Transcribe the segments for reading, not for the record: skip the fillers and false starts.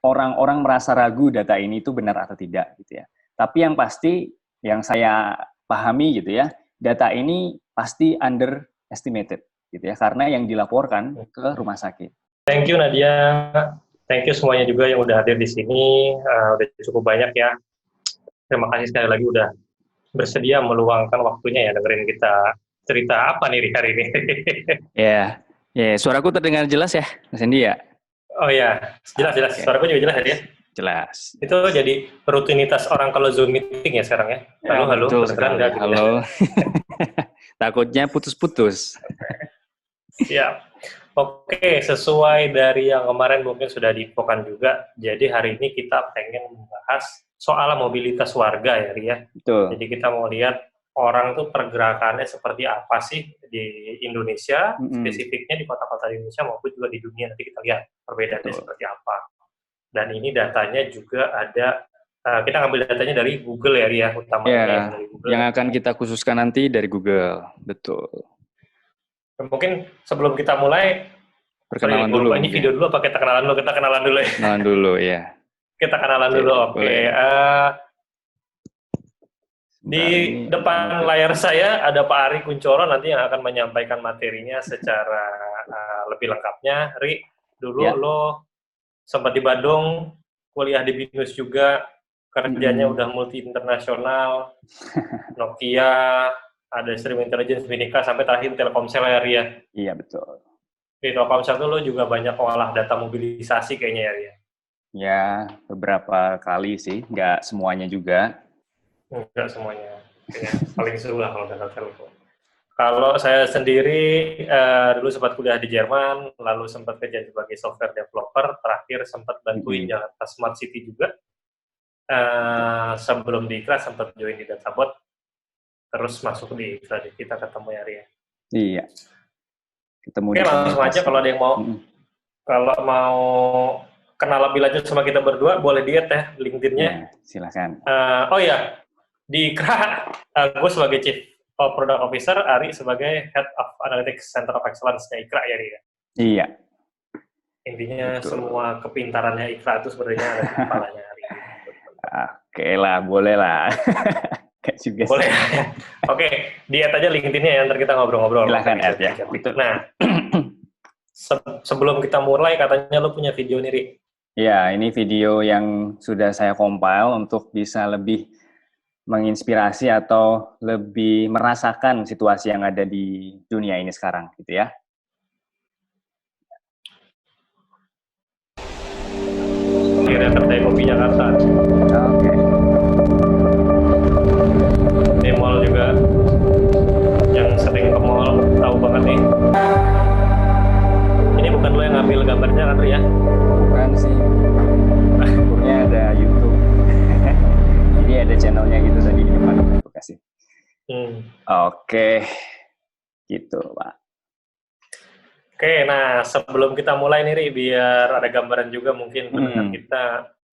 orang-orang merasa ragu data ini itu benar atau tidak gitu ya. Tapi yang pasti yang saya pahami gitu ya, data ini pasti underestimated gitu ya, karena yang dilaporkan ke rumah sakit. Thank you Nadia, thank you semuanya juga yang udah hadir di sini, udah cukup banyak ya. Terima kasih sekali lagi udah bersedia meluangkan waktunya ya dengerin kita cerita apa nih hari ini. Ya, suaraku terdengar jelas ya, Mas Andi ya? Oh ya, jelas. Okay. Suaraku juga jelas ya? Jelas. Itu jadi rutinitas orang kalau Zoom meeting ya sekarang ya? Halo, betul sekali. Halo. Takutnya putus-putus. Siap. Oke, sesuai dari yang kemarin mungkin sudah diinfokan juga, jadi hari ini kita pengen membahas soal mobilitas warga ya, Ria. Betul. Jadi kita mau lihat orang tuh pergerakannya seperti apa sih di Indonesia, spesifiknya di kota-kota di Indonesia maupun juga di dunia, nanti kita lihat perbedaannya seperti apa. Dan ini datanya juga ada, kita ngambil datanya dari Google ya, Ria, utamanya dari Google. Yang akan kita khususkan nanti dari Google, betul. Mungkin sebelum kita mulai, perkenalan dulu. Ini video dulu apa kita kenalan dulu? Kita kenalan dulu ya. Kenalan dulu ya. Kita kenalan dulu, oke. Di depan layar saya ada Pak Ari Kunchoro nanti yang akan menyampaikan materinya secara lebih lengkapnya. Ri, dulu lo sempat di Bandung, kuliah di BINUS juga, kerjanya udah multi internasional, Nokia, ada Stream Intelligence, Binika, sampai terakhir Telkomsel ya, Ria. Iya, betul. Di Telkomsel tuh lo juga banyak olah data mobilisasi kayaknya ya, Ria? Ya, beberapa kali sih, nggak semuanya juga. Nggak semuanya, ya, paling seru lah kalau data telepon. Kalau saya sendiri dulu sempat kuliah di Jerman, lalu sempat kerja sebagai software developer, terakhir sempat bantuin Jakarta Smart City juga. Sebelum di IKRA sempat join di Databot, terus masuk di IKRA, kita ketemu ya, Ria. Iya. Ketemu. Oke, langsung aja kalau ada yang mau, kalau mau kenal lebih lanjut sama kita berdua, boleh lihat ya LinkedIn-nya. Ya, silakan. Oh ya, di IKRA, gue sebagai Chief Product Officer, Ari sebagai Head of Analytics Center of Excellence-nya IKRA ya, Ria? Iya. Intinya semua kepintarannya IKRA itu sebenarnya ada di kepalanya Ari. Oke lah, boleh lah. Juga boleh. Oke, di-add aja LinkedIn-nya ya, ntar kita ngobrol-ngobrol. Silahkan add ya. Nah, sebelum kita mulai, katanya lo punya video nih, Ri. Ya, ini video yang sudah saya compile untuk bisa lebih menginspirasi atau lebih merasakan situasi yang ada di dunia ini sekarang, gitu ya. Kira kedai kopi Jakarta. Oke. Di mall juga, yang sering ke mall, tahu banget nih. Ini bukan lo yang ngambil gambarnya kan, Ri ya? Bukan sih. Akhirnya ada YouTube. Jadi ada channelnya gitu tadi di depan aku kasih. Oke. Gitu, Pak. Oke, nah sebelum kita mulai nih, Ri, biar ada gambaran juga mungkin pendengar kita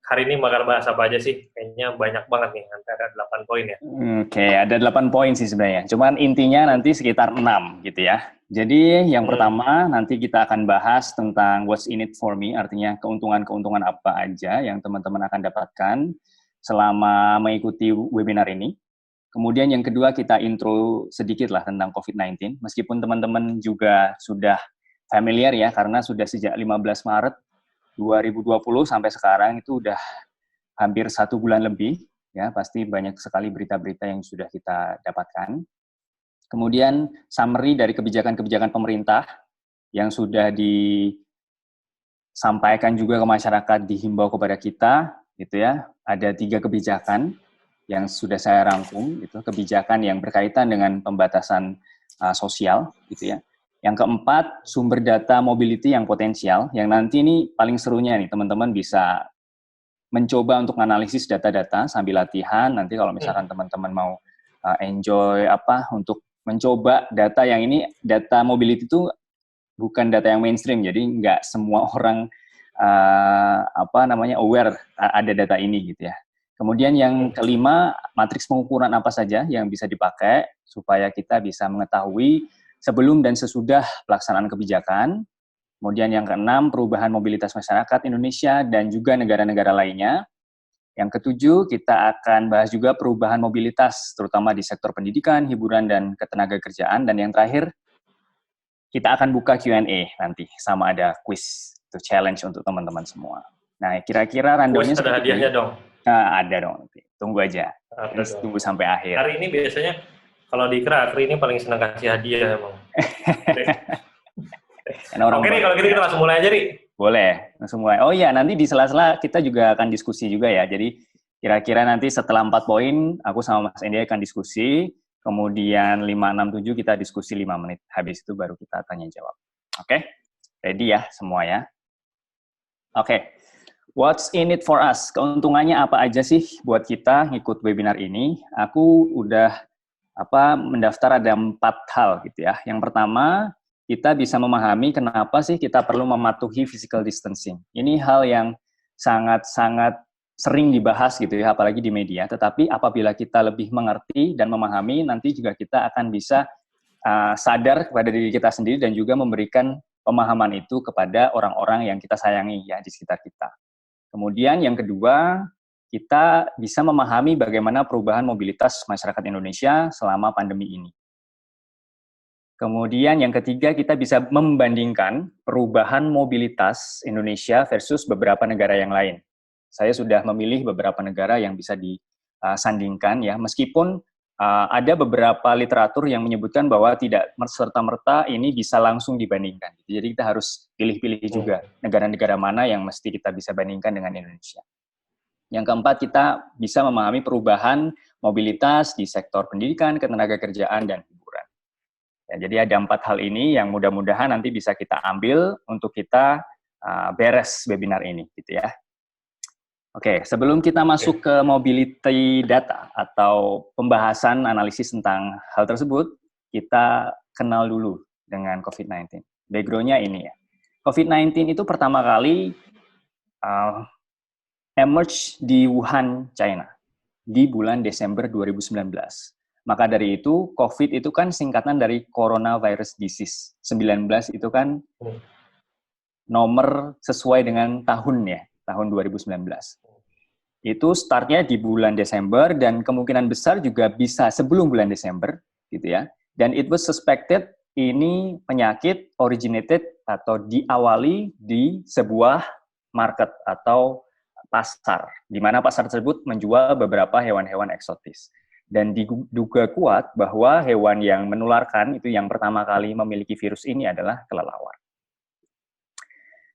hari ini bakal bahas apa aja sih? Kayaknya banyak banget nih, antara 8 poin ya. Oke, ada 8 poin sih sebenarnya. Cuman intinya nanti sekitar 6 gitu ya. Jadi yang pertama nanti kita akan bahas tentang what's in it for me, artinya keuntungan-keuntungan apa aja yang teman-teman akan dapatkan selama mengikuti webinar ini. Kemudian yang kedua kita intro sedikit lah tentang COVID-19, meskipun teman-teman juga sudah familiar ya, karena sudah sejak 15 Maret 2020 sampai sekarang itu udah hampir 1 bulan lebih, ya pasti banyak sekali berita-berita yang sudah kita dapatkan. Kemudian summary dari kebijakan-kebijakan pemerintah yang sudah disampaikan juga ke masyarakat, dihimbau kepada kita, gitu ya. Ada 3 kebijakan yang sudah saya rangkum, itu kebijakan yang berkaitan dengan pembatasan sosial, gitu ya. Yang keempat, sumber data mobility yang potensial, yang nanti ini paling serunya nih, teman-teman bisa mencoba untuk analisis data-data sambil latihan, nanti kalau misalkan teman-teman mau enjoy untuk mencoba data yang ini, data mobility itu bukan data yang mainstream, jadi nggak semua orang aware ada data ini gitu ya. Kemudian yang kelima, matriks pengukuran apa saja yang bisa dipakai supaya kita bisa mengetahui sebelum dan sesudah pelaksanaan kebijakan. Kemudian yang keenam, perubahan mobilitas masyarakat Indonesia dan juga negara-negara lainnya. Yang ketujuh, kita akan bahas juga perubahan mobilitas, terutama di sektor pendidikan, hiburan, dan ketenagakerjaan. Dan yang terakhir, kita akan buka Q&A nanti, sama ada quiz, itu challenge untuk teman-teman semua. Nah, kira-kira randomnya ada hadiahnya ini. dong? Nah, ada dong, tunggu aja. Terus tunggu sampai akhir. Hari ini biasanya, kalau di Ikra, Akri ini paling senang kasih hadiah emang. Oke nih, kalau gitu kita langsung mulai aja, Ri. Boleh, langsung mulai. Oh iya, nanti di sela-sela kita juga akan diskusi juga ya. Jadi kira-kira nanti setelah 4 poin, aku sama Mas Endi akan diskusi. Kemudian 5, 6, 7 kita diskusi 5 menit. Habis itu baru kita tanya jawab. Oke? Ready ya semua ya? Oke. What's in it for us? Keuntungannya apa aja sih buat kita ngikut webinar ini? Aku udah mendaftar ada 4 hal gitu ya. Yang pertama, kita bisa memahami kenapa sih kita perlu mematuhi physical distancing. Ini hal yang sangat-sangat sering dibahas gitu ya, apalagi di media. Tetapi apabila kita lebih mengerti dan memahami, nanti juga kita akan bisa sadar kepada diri kita sendiri dan juga memberikan pemahaman itu kepada orang-orang yang kita sayangi ya di sekitar kita. Kemudian yang kedua, kita bisa memahami bagaimana perubahan mobilitas masyarakat Indonesia selama pandemi ini. Kemudian yang ketiga, kita bisa membandingkan perubahan mobilitas Indonesia versus beberapa negara yang lain. Saya sudah memilih beberapa negara yang bisa disandingkan ya, meskipun ada beberapa literatur yang menyebutkan bahwa tidak serta-merta ini bisa langsung dibandingkan. Jadi kita harus pilih-pilih juga negara-negara mana yang mesti kita bisa bandingkan dengan Indonesia. Yang keempat, kita bisa memahami perubahan mobilitas di sektor pendidikan, ketenagakerjaan, dan hiburan. Ya, jadi ada 4 hal ini yang mudah-mudahan nanti bisa kita ambil untuk kita beres webinar ini, gitu ya. Oke, sebelum kita masuk ke mobility data atau pembahasan analisis tentang hal tersebut, kita kenal dulu dengan COVID-19. Background-nya ini ya. COVID-19 itu pertama kali emerge di Wuhan, China, di bulan Desember 2019. Maka dari itu, COVID itu kan singkatan dari Coronavirus Disease. 19 itu kan nomor sesuai dengan tahun ya, tahun 2019. Itu startnya di bulan Desember dan kemungkinan besar juga bisa sebelum bulan Desember, gitu ya. Dan it was suspected ini penyakit originated atau diawali di sebuah market atau pasar, di mana pasar tersebut menjual beberapa hewan-hewan eksotis. Dan diduga kuat bahwa hewan yang menularkan itu yang pertama kali memiliki virus ini adalah kelelawar.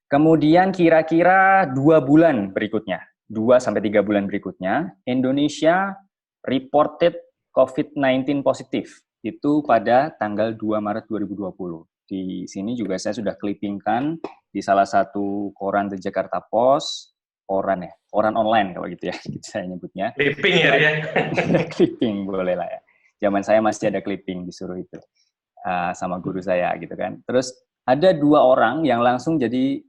Kemudian kira-kira 2 bulan berikutnya, 2-3 bulan berikutnya, Indonesia reported COVID-19 positif. Itu pada tanggal 2 Maret 2020. Di sini juga saya sudah clippingkan di salah satu koran The Jakarta Post, koran online kalau gitu ya, gitu saya nyebutnya. Clipping ya? Clipping boleh lah ya. Zaman saya masih ada clipping disuruh itu sama guru saya gitu kan. Terus ada 2 orang yang langsung jadi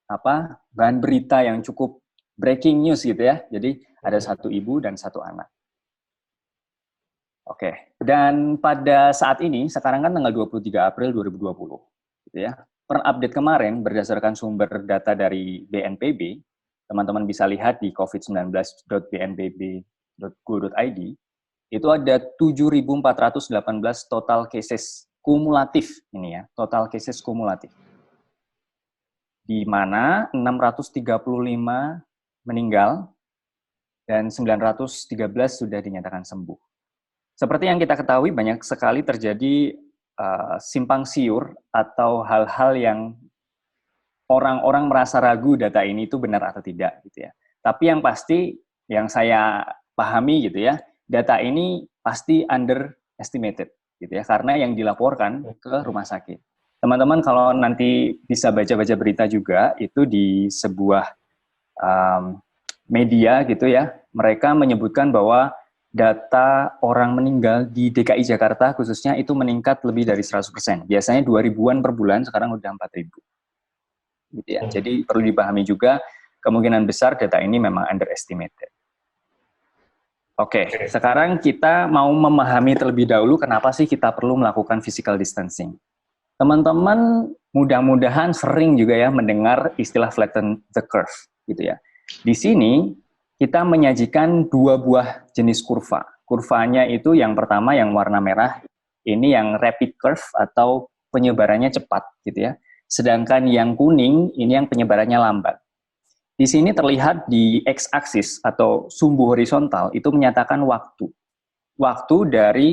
bahan berita yang cukup breaking news gitu ya. Jadi ada 1 ibu dan 1 anak. Oke. Dan pada saat ini sekarang kan tanggal 23 April 2020 gitu ya. Per update kemarin, berdasarkan sumber data dari BNPB, teman-teman bisa lihat di covid19.bnpb.go.id, itu ada 7.418 total cases kumulatif ini ya, total cases kumulatif. Di mana 635 meninggal dan 913 sudah dinyatakan sembuh. Seperti yang kita ketahui, banyak sekali terjadi simpang siur atau hal-hal yang orang-orang merasa ragu data ini itu benar atau tidak gitu ya. Tapi yang pasti yang saya pahami gitu ya, data ini pasti underestimated gitu ya, karena yang dilaporkan ke rumah sakit. Teman-teman kalau nanti bisa baca-baca berita juga, itu di sebuah media gitu ya, mereka menyebutkan bahwa data orang meninggal di DKI Jakarta khususnya itu meningkat lebih dari 100%. Biasanya 2.000-an per bulan, sekarang udah 4.000. Gitu ya. Jadi perlu dipahami juga kemungkinan besar data ini memang underestimated. Oke, sekarang kita mau memahami terlebih dahulu kenapa sih kita perlu melakukan physical distancing. Teman-teman mudah-mudahan sering juga ya mendengar istilah flatten the curve gitu ya. Di sini kita menyajikan dua buah jenis kurva. Kurvanya itu yang pertama yang warna merah, ini yang rapid curve atau penyebarannya cepat gitu ya. Sedangkan yang kuning ini yang penyebarannya lambat. Di sini terlihat di x-aksis atau sumbu horizontal itu menyatakan waktu. Waktu dari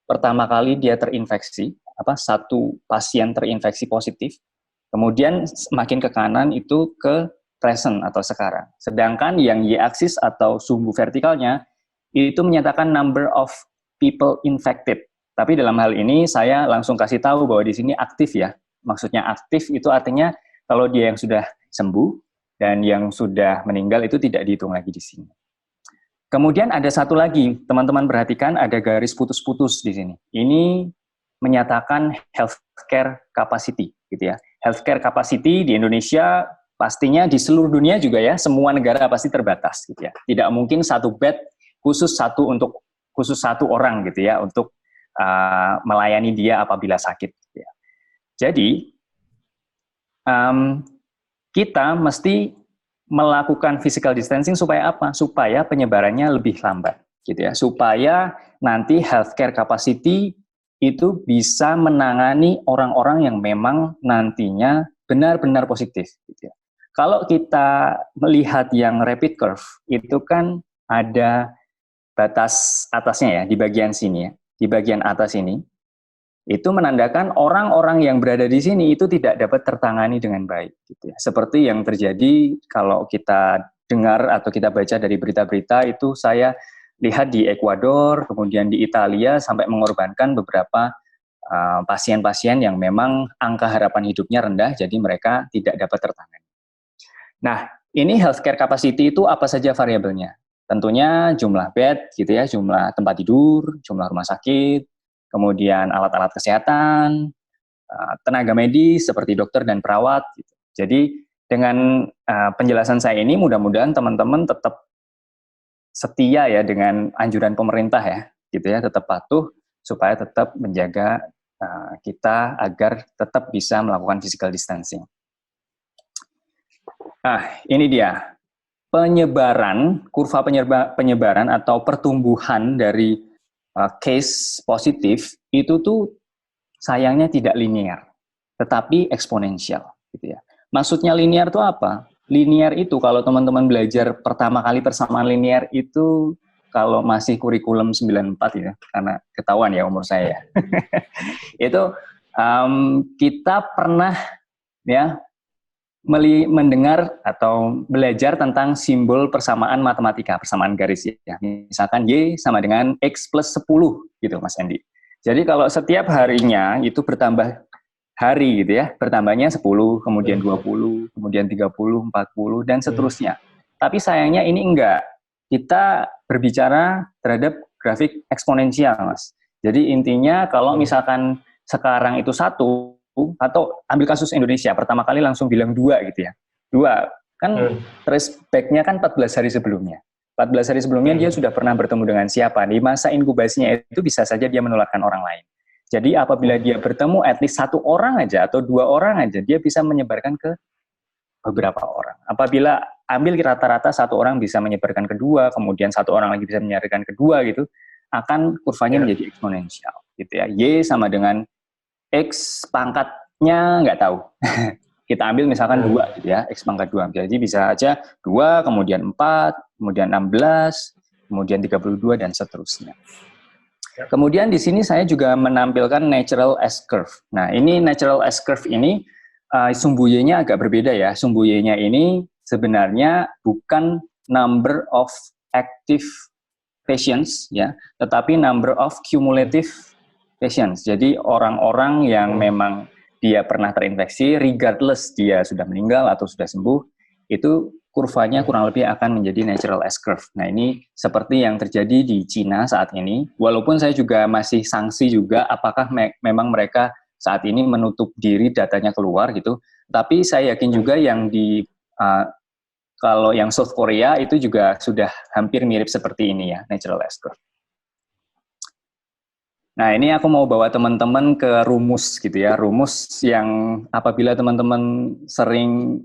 pertama kali dia terinfeksi, satu pasien terinfeksi positif, kemudian semakin ke kanan itu ke present atau sekarang. Sedangkan yang y-aksis atau sumbu vertikalnya itu menyatakan number of people infected. Tapi dalam hal ini saya langsung kasih tahu bahwa di sini aktif ya. Maksudnya aktif itu artinya kalau dia yang sudah sembuh dan yang sudah meninggal itu tidak dihitung lagi di sini. Kemudian ada satu lagi, teman-teman perhatikan ada garis putus-putus di sini. Ini menyatakan healthcare capacity, gitu ya. Healthcare capacity di Indonesia pastinya di seluruh dunia juga ya, semua negara pasti terbatas, gitu ya. Tidak mungkin satu bed khusus satu orang, gitu ya, untuk melayani dia apabila sakit. Gitu ya. Jadi kita mesti melakukan physical distancing supaya apa? Supaya penyebarannya lebih lambat, gitu ya. Supaya nanti healthcare capacity itu bisa menangani orang-orang yang memang nantinya benar-benar positif, gitu ya. Kalau kita melihat yang rapid curve, itu kan ada batas atasnya ya, di bagian sini ya, di bagian atas ini. Itu menandakan orang-orang yang berada di sini itu tidak dapat tertangani dengan baik. Gitu ya. Seperti yang terjadi kalau kita dengar atau kita baca dari berita-berita itu saya lihat di Ekuador, kemudian di Italia sampai mengorbankan beberapa pasien-pasien yang memang angka harapan hidupnya rendah, jadi mereka tidak dapat tertangani. Nah, ini healthcare capacity itu apa saja variabelnya? Tentunya jumlah bed, gitu ya, jumlah tempat tidur, jumlah rumah sakit, kemudian alat-alat kesehatan, tenaga medis seperti dokter dan perawat. Gitu. Jadi dengan penjelasan saya ini mudah-mudahan teman-teman tetap setia ya dengan anjuran pemerintah ya, gitu ya, tetap patuh supaya tetap menjaga kita agar tetap bisa melakukan physical distancing. Nah, ini dia penyebaran, kurva penyebaran atau pertumbuhan dari case positif itu tuh sayangnya tidak linear, tetapi eksponensial, gitu ya. Maksudnya linear itu apa? Linear itu kalau teman-teman belajar pertama kali persamaan linear itu kalau masih kurikulum 94 ya, karena ketahuan ya umur saya. Itu kita pernah ya mendengar atau belajar tentang simbol persamaan matematika, persamaan garis ya. Misalkan Y sama dengan X plus 10 gitu Mas Andi. Jadi kalau setiap harinya itu bertambah hari gitu ya, bertambahnya 10, kemudian 20, kemudian 30, 40, dan seterusnya. Tapi sayangnya ini enggak. Kita berbicara terhadap grafik eksponensial Mas. Jadi intinya kalau misalkan sekarang itu 1, atau ambil kasus Indonesia, pertama kali langsung bilang 2 gitu ya. 2, kan trace back-nya kan 14 hari sebelumnya. 14 hari sebelumnya dia sudah pernah bertemu dengan siapa. Di masa inkubasinya itu bisa saja dia menularkan orang lain. Jadi apabila dia bertemu at least 1 orang aja atau 2 orang aja, dia bisa menyebarkan ke beberapa orang. Apabila ambil rata-rata 1 orang bisa menyebarkan ke 2, kemudian 1 orang lagi bisa menyebarkan ke 2 gitu, akan kurvanya menjadi eksponensial gitu ya. Y sama dengan X pangkatnya nggak tahu. Kita ambil misalkan 2 gitu ya, X pangkat 2. Jadi bisa aja 2, kemudian 4, kemudian 16, kemudian 32, dan seterusnya. Kemudian di sini saya juga menampilkan natural S-curve. Nah, ini natural S-curve ini sumbu Y-nya agak berbeda ya. Sumbu Y-nya ini sebenarnya bukan number of active patients ya, tetapi number of cumulative patients. Jadi orang-orang yang memang dia pernah terinfeksi, regardless dia sudah meninggal atau sudah sembuh, itu kurvanya kurang lebih akan menjadi natural S-curve. Nah ini seperti yang terjadi di Cina saat ini, walaupun saya juga masih sanksi juga apakah memang mereka saat ini menutup diri datanya keluar gitu, tapi saya yakin juga yang di kalau yang South Korea itu juga sudah hampir mirip seperti ini ya, natural S-curve. Nah, ini aku mau bawa teman-teman ke rumus gitu ya, rumus yang apabila teman-teman sering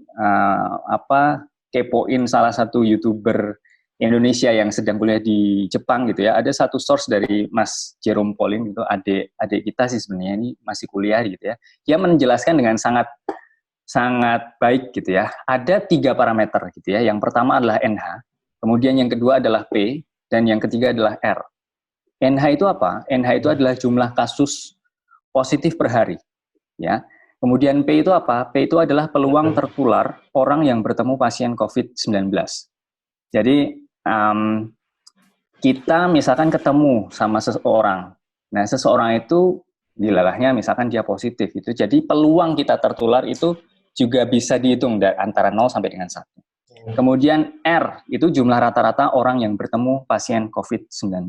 kepoin salah satu YouTuber Indonesia yang sedang kuliah di Jepang gitu ya, ada satu source dari Mas Jerome Pauline gitu, adik kita sih sebenarnya, ini masih kuliah gitu ya. Dia menjelaskan dengan sangat baik gitu ya. Ada 3 parameter gitu ya. Yang pertama adalah NH, kemudian yang kedua adalah P, dan yang ketiga adalah R. NH itu apa? NH itu adalah jumlah kasus positif per hari, ya. Kemudian P itu apa? P itu adalah peluang tertular orang yang bertemu pasien COVID-19. Jadi kita misalkan ketemu sama seseorang, nah seseorang itu dilalahnya misalkan dia positif itu, jadi peluang kita tertular itu juga bisa dihitung dari antara 0 sampai dengan 1. Kemudian R itu jumlah rata-rata orang yang bertemu pasien COVID-19.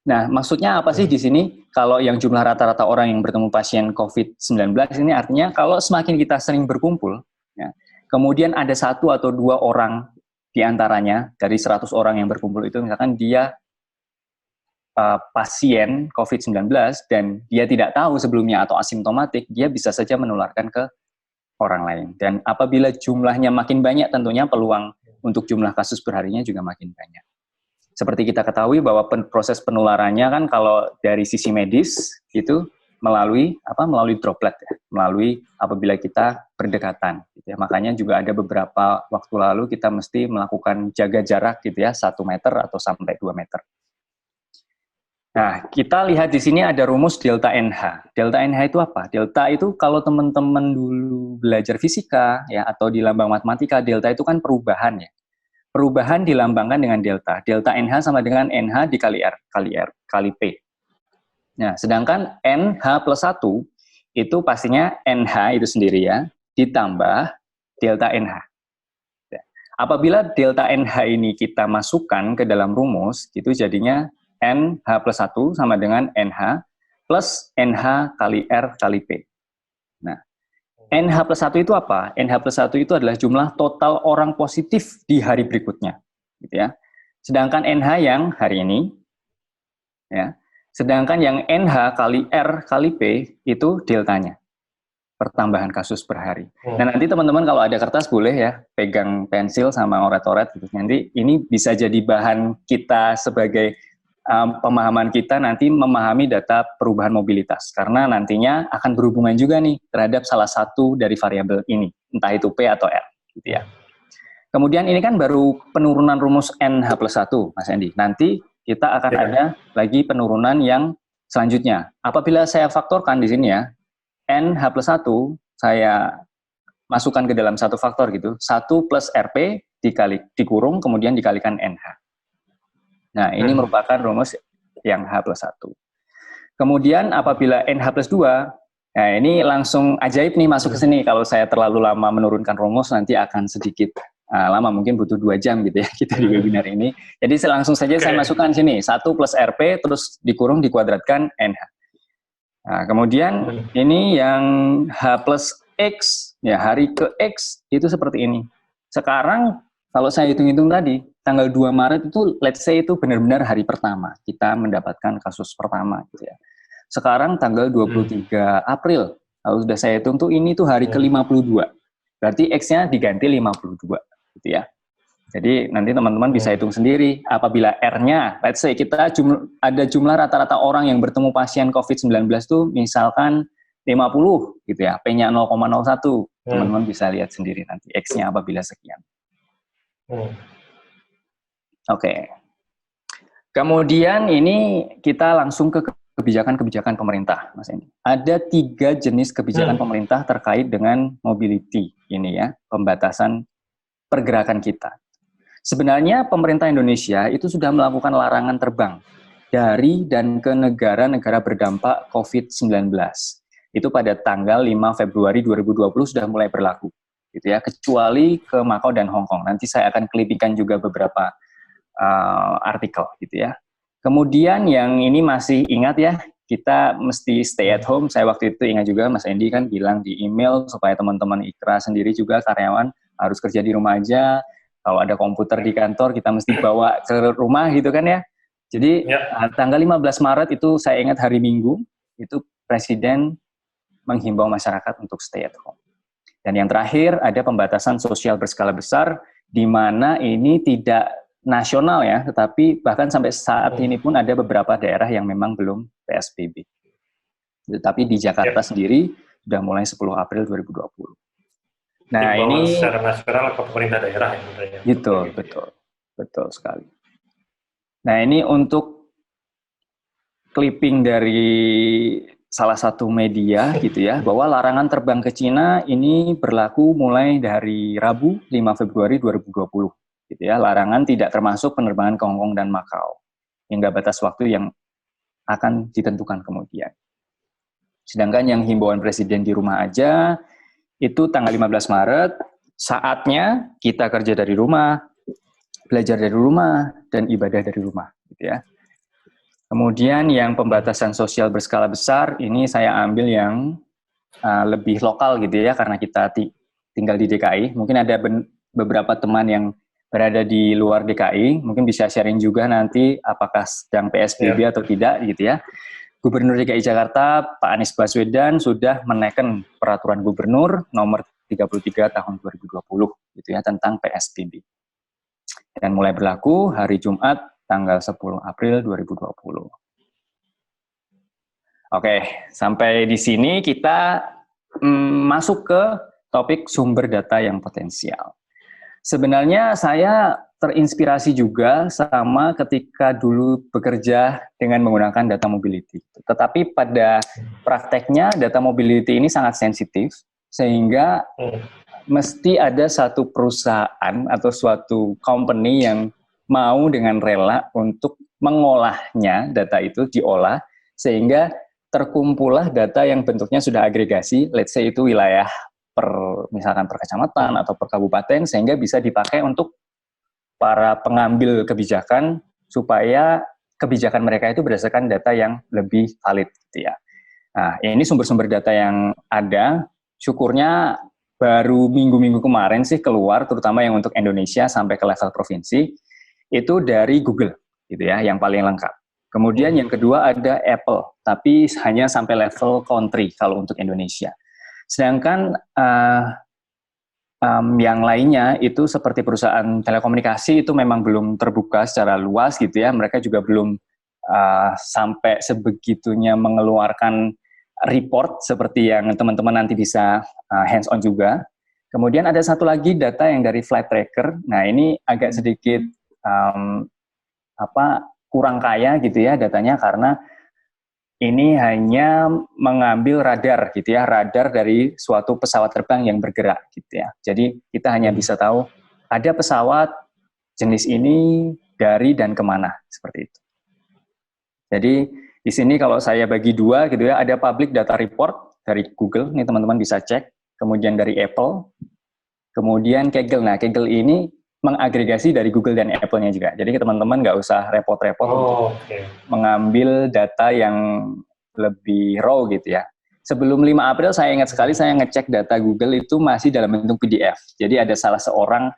Nah, maksudnya apa sih di sini? Kalau yang jumlah rata-rata orang yang bertemu pasien COVID-19 ini artinya kalau semakin kita sering berkumpul, ya, kemudian ada 1 atau 2 orang di antaranya dari 100 orang yang berkumpul itu, misalkan dia pasien COVID-19 dan dia tidak tahu sebelumnya atau asimptomatik, dia bisa saja menularkan ke orang lain. Dan apabila jumlahnya makin banyak, tentunya peluang untuk jumlah kasus perharinya juga makin banyak. Seperti kita ketahui bahwa proses penularannya kan kalau dari sisi medis itu melalui droplet ya, melalui apabila kita berdekatan gitu ya. Makanya juga ada beberapa waktu lalu kita mesti melakukan jaga jarak gitu ya, 1 meter atau sampai 2 meter. Nah, kita lihat di sini ada rumus delta NH. Delta NH itu apa? Delta itu kalau teman-teman dulu belajar fisika ya atau di lambang matematika, delta itu kan perubahan ya. Perubahan dilambangkan dengan delta. Delta NH sama dengan NH dikali R, kali P. Nah, sedangkan NH plus 1 itu pastinya NH itu sendiri ya, ditambah delta NH. Apabila delta NH ini kita masukkan ke dalam rumus, itu jadinya NH plus 1 sama dengan NH plus NH kali R kali P. Nah, NH plus 1 itu apa? NH plus 1 itu adalah jumlah total orang positif di hari berikutnya. Gitu ya. Sedangkan NH yang hari ini, ya, sedangkan yang NH kali R kali P itu deltanya, pertambahan kasus per hari. Nah nanti teman-teman kalau ada kertas boleh ya, pegang pensil sama oret-oret gitu. Nanti ini bisa jadi bahan kita sebagai pemahaman kita nanti memahami data perubahan mobilitas, karena nantinya akan berhubungan juga nih terhadap salah satu dari variabel ini, entah itu P atau R, gitu ya. Kemudian ini kan baru penurunan rumus NH plus 1, Mas Andi. Nanti kita akan ada lagi penurunan yang selanjutnya. Apabila saya faktorkan di sini ya, NH plus 1 saya masukkan ke dalam satu faktor gitu, 1 plus RP dikurung kemudian dikalikan NH. Nah, ini merupakan rumus yang H plus 1. Kemudian apabila NH plus 2, nah ini langsung ajaib nih masuk ke sini. Kalau saya terlalu lama menurunkan rumus, nanti akan sedikit lama, mungkin butuh 2 jam gitu ya kita di webinar ini. Jadi langsung saja saya masukkan sini, 1 plus RP, terus dikurung, dikuadratkan NH. Nah, kemudian ini yang H plus X, ya hari ke X, itu seperti ini. Sekarang, kalau saya hitung-hitung tadi, tanggal 2 Maret itu, let's say itu benar-benar hari pertama, kita mendapatkan kasus pertama gitu ya. Sekarang tanggal 23 April, kalau sudah saya hitung tuh ini tuh hari ke-52. Berarti X-nya diganti 52 gitu ya. Jadi nanti teman-teman bisa hitung sendiri, apabila R-nya, let's say kita ada jumlah rata-rata orang yang bertemu pasien COVID-19 tuh misalkan 50 gitu ya, P-nya 0,01, teman-teman bisa lihat sendiri nanti X-nya apabila sekian. Oke. Kemudian ini kita langsung ke kebijakan-kebijakan pemerintah, Mas Endi. Ada 3 jenis kebijakan pemerintah terkait dengan mobility ini ya, pembatasan pergerakan kita. Sebenarnya pemerintah Indonesia itu sudah melakukan larangan terbang dari dan ke negara-negara berdampak COVID-19. Itu pada tanggal 5 Februari 2020 sudah mulai berlaku, gitu ya, kecuali ke Makau dan Hong Kong. Nanti saya akan klipingkan juga beberapa artikel, gitu ya. Kemudian yang ini masih ingat ya, kita mesti stay at home. Saya waktu itu ingat juga, Mas Endi kan bilang di email supaya teman-teman IKRA sendiri juga karyawan harus kerja di rumah aja. Kalau ada komputer di kantor, kita mesti bawa ke rumah gitu kan ya. Jadi tanggal 15 Maret itu saya ingat hari Minggu, itu Presiden menghimbau masyarakat untuk stay at home. Dan yang terakhir ada pembatasan sosial berskala besar, di mana ini tidak nasional ya, tetapi bahkan sampai saat ini pun ada beberapa daerah yang memang belum PSBB. Tetapi di Jakarta sendiri sudah mulai 10 April 2020. Nah ini secara nasional ke pemerintah daerah ya. Betul sekali. Nah ini untuk clipping dari salah satu media gitu ya, bahwa larangan terbang ke Cina ini berlaku mulai dari Rabu 5 Februari 2020 gitu ya. Larangan tidak termasuk penerbangan ke Hong Kong dan Macau hingga batas waktu yang akan ditentukan kemudian. Sedangkan yang himbauan Presiden di rumah aja itu tanggal 15 Maret, saatnya kita kerja dari rumah, belajar dari rumah, dan ibadah dari rumah gitu ya. Kemudian yang pembatasan sosial berskala besar, ini saya ambil yang lebih lokal gitu ya, karena kita tinggal di DKI. Mungkin ada beberapa teman yang berada di luar DKI, mungkin bisa sharing juga nanti apakah sedang PSBB atau tidak gitu ya. Gubernur DKI Jakarta, Pak Anies Baswedan, sudah menaikkan peraturan gubernur nomor 33 tahun 2020 gitu ya, tentang PSBB. Dan mulai berlaku hari Jumat tanggal 10 April 2020. Oke, sampai di sini kita masuk ke topik sumber data yang potensial. Sebenarnya saya terinspirasi juga sama ketika dulu bekerja dengan menggunakan data mobility. Tetapi pada prakteknya data mobility ini sangat sensitif, sehingga mesti ada satu perusahaan atau suatu company yang mau dengan rela untuk mengolahnya, data itu diolah, sehingga terkumpullah data yang bentuknya sudah agregasi, let's say itu wilayah misalkan per kecamatan atau per kabupaten, sehingga bisa dipakai untuk para pengambil kebijakan supaya kebijakan mereka itu berdasarkan data yang lebih valid gitu ya. Nah, ini sumber-sumber data yang ada, syukurnya baru minggu-minggu kemarin sih keluar, terutama yang untuk Indonesia sampai ke level provinsi, itu dari Google gitu ya, yang paling lengkap. Kemudian yang kedua ada Apple, tapi hanya sampai level country kalau untuk Indonesia. Sedangkan yang lainnya itu seperti perusahaan telekomunikasi itu memang belum terbuka secara luas gitu ya. Mereka juga belum sampai sebegitunya mengeluarkan report seperti yang teman-teman nanti bisa hands on juga. Kemudian ada satu lagi data yang dari flight tracker. Nah ini agak sedikit kurang kaya gitu ya datanya, karena ini hanya mengambil radar gitu ya, radar dari suatu pesawat terbang yang bergerak gitu ya. Jadi kita hanya bisa tahu ada pesawat jenis ini dari dan kemana, seperti itu. Jadi di sini kalau saya bagi dua gitu ya, ada public data report dari Google, ini teman-teman bisa cek, kemudian dari Apple, kemudian Kaggle. Nah Kaggle ini mengagregasi dari Google dan Apple-nya juga. Jadi teman-teman nggak usah repot-repot untuk mengambil data yang lebih raw gitu ya. Sebelum 5 April saya ingat sekali saya ngecek data Google itu masih dalam bentuk PDF. Jadi ada salah seorang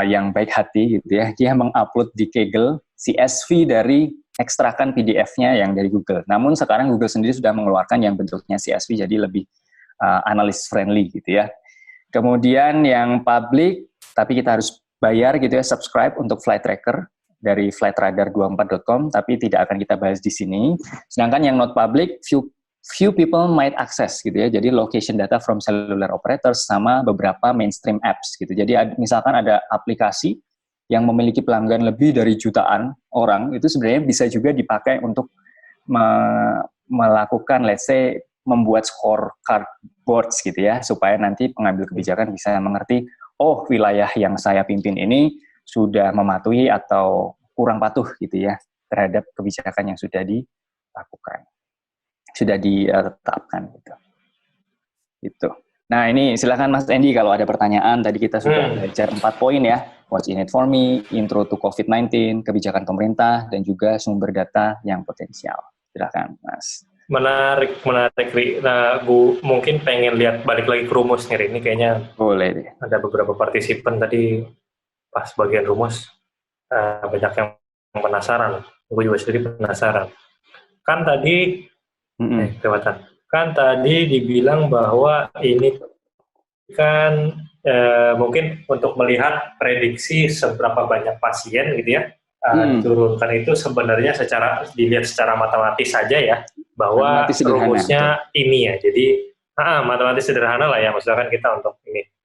yang baik hati gitu ya, dia mengupload di Kaggle CSV dari ekstrakan PDF-nya yang dari Google. Namun sekarang Google sendiri sudah mengeluarkan yang bentuknya CSV, jadi lebih analyst friendly gitu ya. Kemudian yang public, tapi kita harus bayar gitu ya, subscribe untuk flight tracker dari flightradar24.com, tapi tidak akan kita bahas di sini. Sedangkan yang not public, few people might access gitu ya, jadi location data from cellular operators sama beberapa mainstream apps gitu. Jadi misalkan ada aplikasi yang memiliki pelanggan lebih dari jutaan orang, itu sebenarnya bisa juga dipakai untuk melakukan, let's say, membuat scorecard boards gitu ya, supaya nanti pengambil kebijakan bisa mengerti, oh wilayah yang saya pimpin ini sudah mematuhi atau kurang patuh gitu ya terhadap kebijakan yang sudah dilakukan, sudah ditetapkan gitu. Gitu. Nah ini silakan Mas Andy kalau ada pertanyaan. Tadi kita sudah belajar 4 poin ya, what's in it for me, intro to COVID-19, kebijakan pemerintah, dan juga sumber data yang potensial. Silakan Mas. Menarik, Ri. Nah, Bu mungkin pengen lihat balik lagi ke rumus nih, Ri. Ini kayaknya boleh deh. Ada beberapa partisipan tadi pas bagian rumus banyak yang penasaran. Gue juga sendiri penasaran. Kan tadi, kelewatan. Kan tadi dibilang bahwa ini kan mungkin untuk melihat prediksi seberapa banyak pasien gitu ya, diturunkan itu sebenarnya dilihat secara matematis saja ya, bahwa rumusnya ini ya. Jadi matematis sederhana lah ya, maksudnya kan kita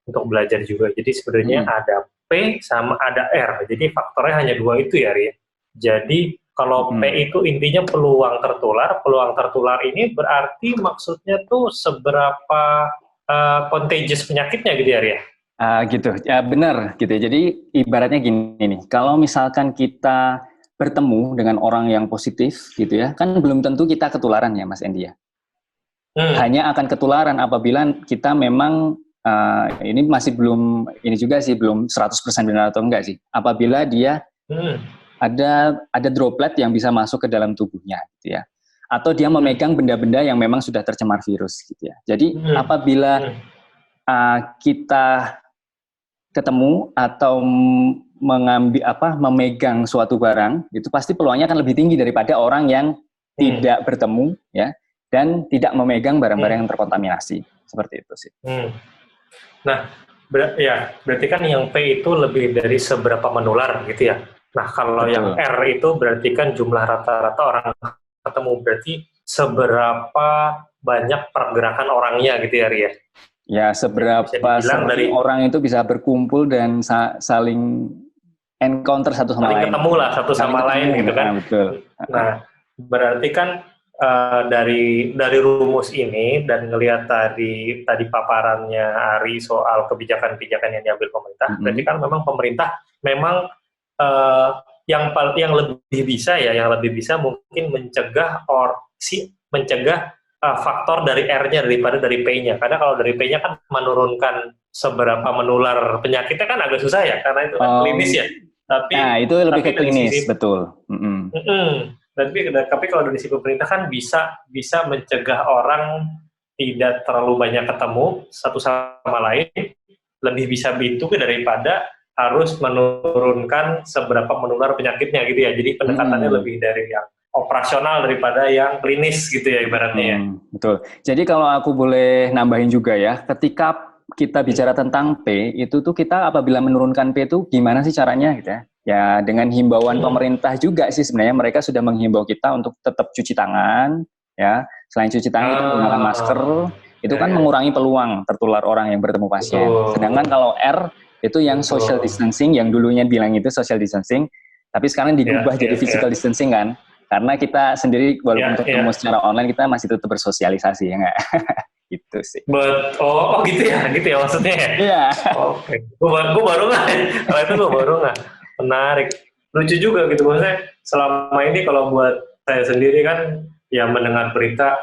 untuk belajar juga. Jadi sebenarnya ada P sama ada R. Jadi faktornya hanya 2 itu ya, Ria. Jadi kalau P itu intinya peluang tertular. Peluang tertular ini berarti maksudnya tuh seberapa contagious penyakitnya gitu ya, Ria? Gitu, ya benar gitu. Jadi ibaratnya gini nih, kalau misalkan kita bertemu dengan orang yang positif gitu ya, kan belum tentu kita ketularan ya Mas Endi ya. Hanya akan ketularan apabila kita memang, ini masih belum, ini juga sih belum 100% benar atau enggak sih, apabila dia ada droplet yang bisa masuk ke dalam tubuhnya gitu ya, atau dia memegang benda-benda yang memang sudah tercemar virus gitu ya. Jadi apabila kita ketemu atau memegang suatu barang, itu pasti peluangnya akan lebih tinggi daripada orang yang tidak bertemu ya, dan tidak memegang barang-barang yang terkontaminasi. Seperti itu sih. Nah, berarti kan yang P itu lebih dari seberapa menular gitu ya. Nah, kalau yang R itu berarti kan jumlah rata-rata orang ketemu, berarti seberapa banyak pergerakan orangnya gitu ya, Ria? Ya, seberapa sering orang itu bisa berkumpul dan saling encounter satu sama lain. Ketemu lah satu sama lain gitu kan. Betul. Nah, berarti kan dari rumus ini dan ngelihat tadi paparannya Ari soal kebijakan-kebijakan yang diambil pemerintah, berarti kan memang pemerintah memang yang lebih bisa mungkin mencegah faktor dari R-nya daripada dari P-nya. Karena kalau dari P-nya kan menurunkan seberapa menular penyakitnya kan agak susah ya, karena itu kan klinis ya. Itu lebih ke klinis, betul. Tapi kalau dari sisi pemerintah kan bisa mencegah orang tidak terlalu banyak ketemu satu sama lain, lebih bisa itu daripada harus menurunkan seberapa menular penyakitnya gitu ya. Jadi pendekatannya lebih dari yang operasional daripada yang klinis gitu ya ibaratnya ya. Betul. Jadi kalau aku boleh nambahin juga ya, ketika kita bicara tentang P, itu tuh kita apabila menurunkan P itu gimana sih caranya gitu ya? Ya dengan himbauan pemerintah juga sih sebenarnya, mereka sudah menghimbau kita untuk tetap cuci tangan, ya. Selain cuci tangan itu menggunakan masker, itu kan mengurangi peluang tertular orang yang bertemu pasien. Sedangkan kalau R itu yang social distancing, yang dulunya bilang itu social distancing, tapi sekarang diubah jadi physical distancing kan? Karena kita sendiri walaupun ketemu secara online, kita masih tetap bersosialisasi ya nggak? Gitu sih. Gitu ya maksudnya ya? Iya. Oke. Gue baru nggak, kalau itu gue baru nggak. Menarik. Lucu juga gitu, maksudnya selama ini kalau buat saya sendiri kan, ya mendengar berita,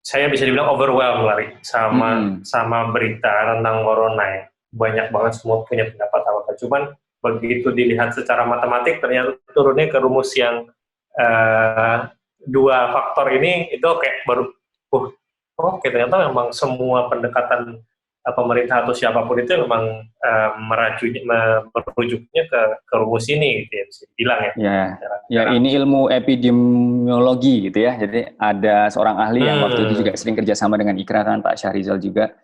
saya bisa dibilang overwhelmed lari sama berita tentang corona ya. Banyak banget semua punya pendapat apa-apa. Cuman begitu dilihat secara matematik, ternyata turunnya ke rumus yang 2 faktor ini, itu kayak baru, ternyata memang semua pendekatan pemerintah atau siapapun itu memang merujuknya ke rumus ini gitu ya, bisa dibilang ya. Ya ini ilmu epidemiologi gitu ya. Jadi ada seorang ahli yang waktu itu juga sering kerjasama dengan Ikra kan, Pak Syahrizal juga.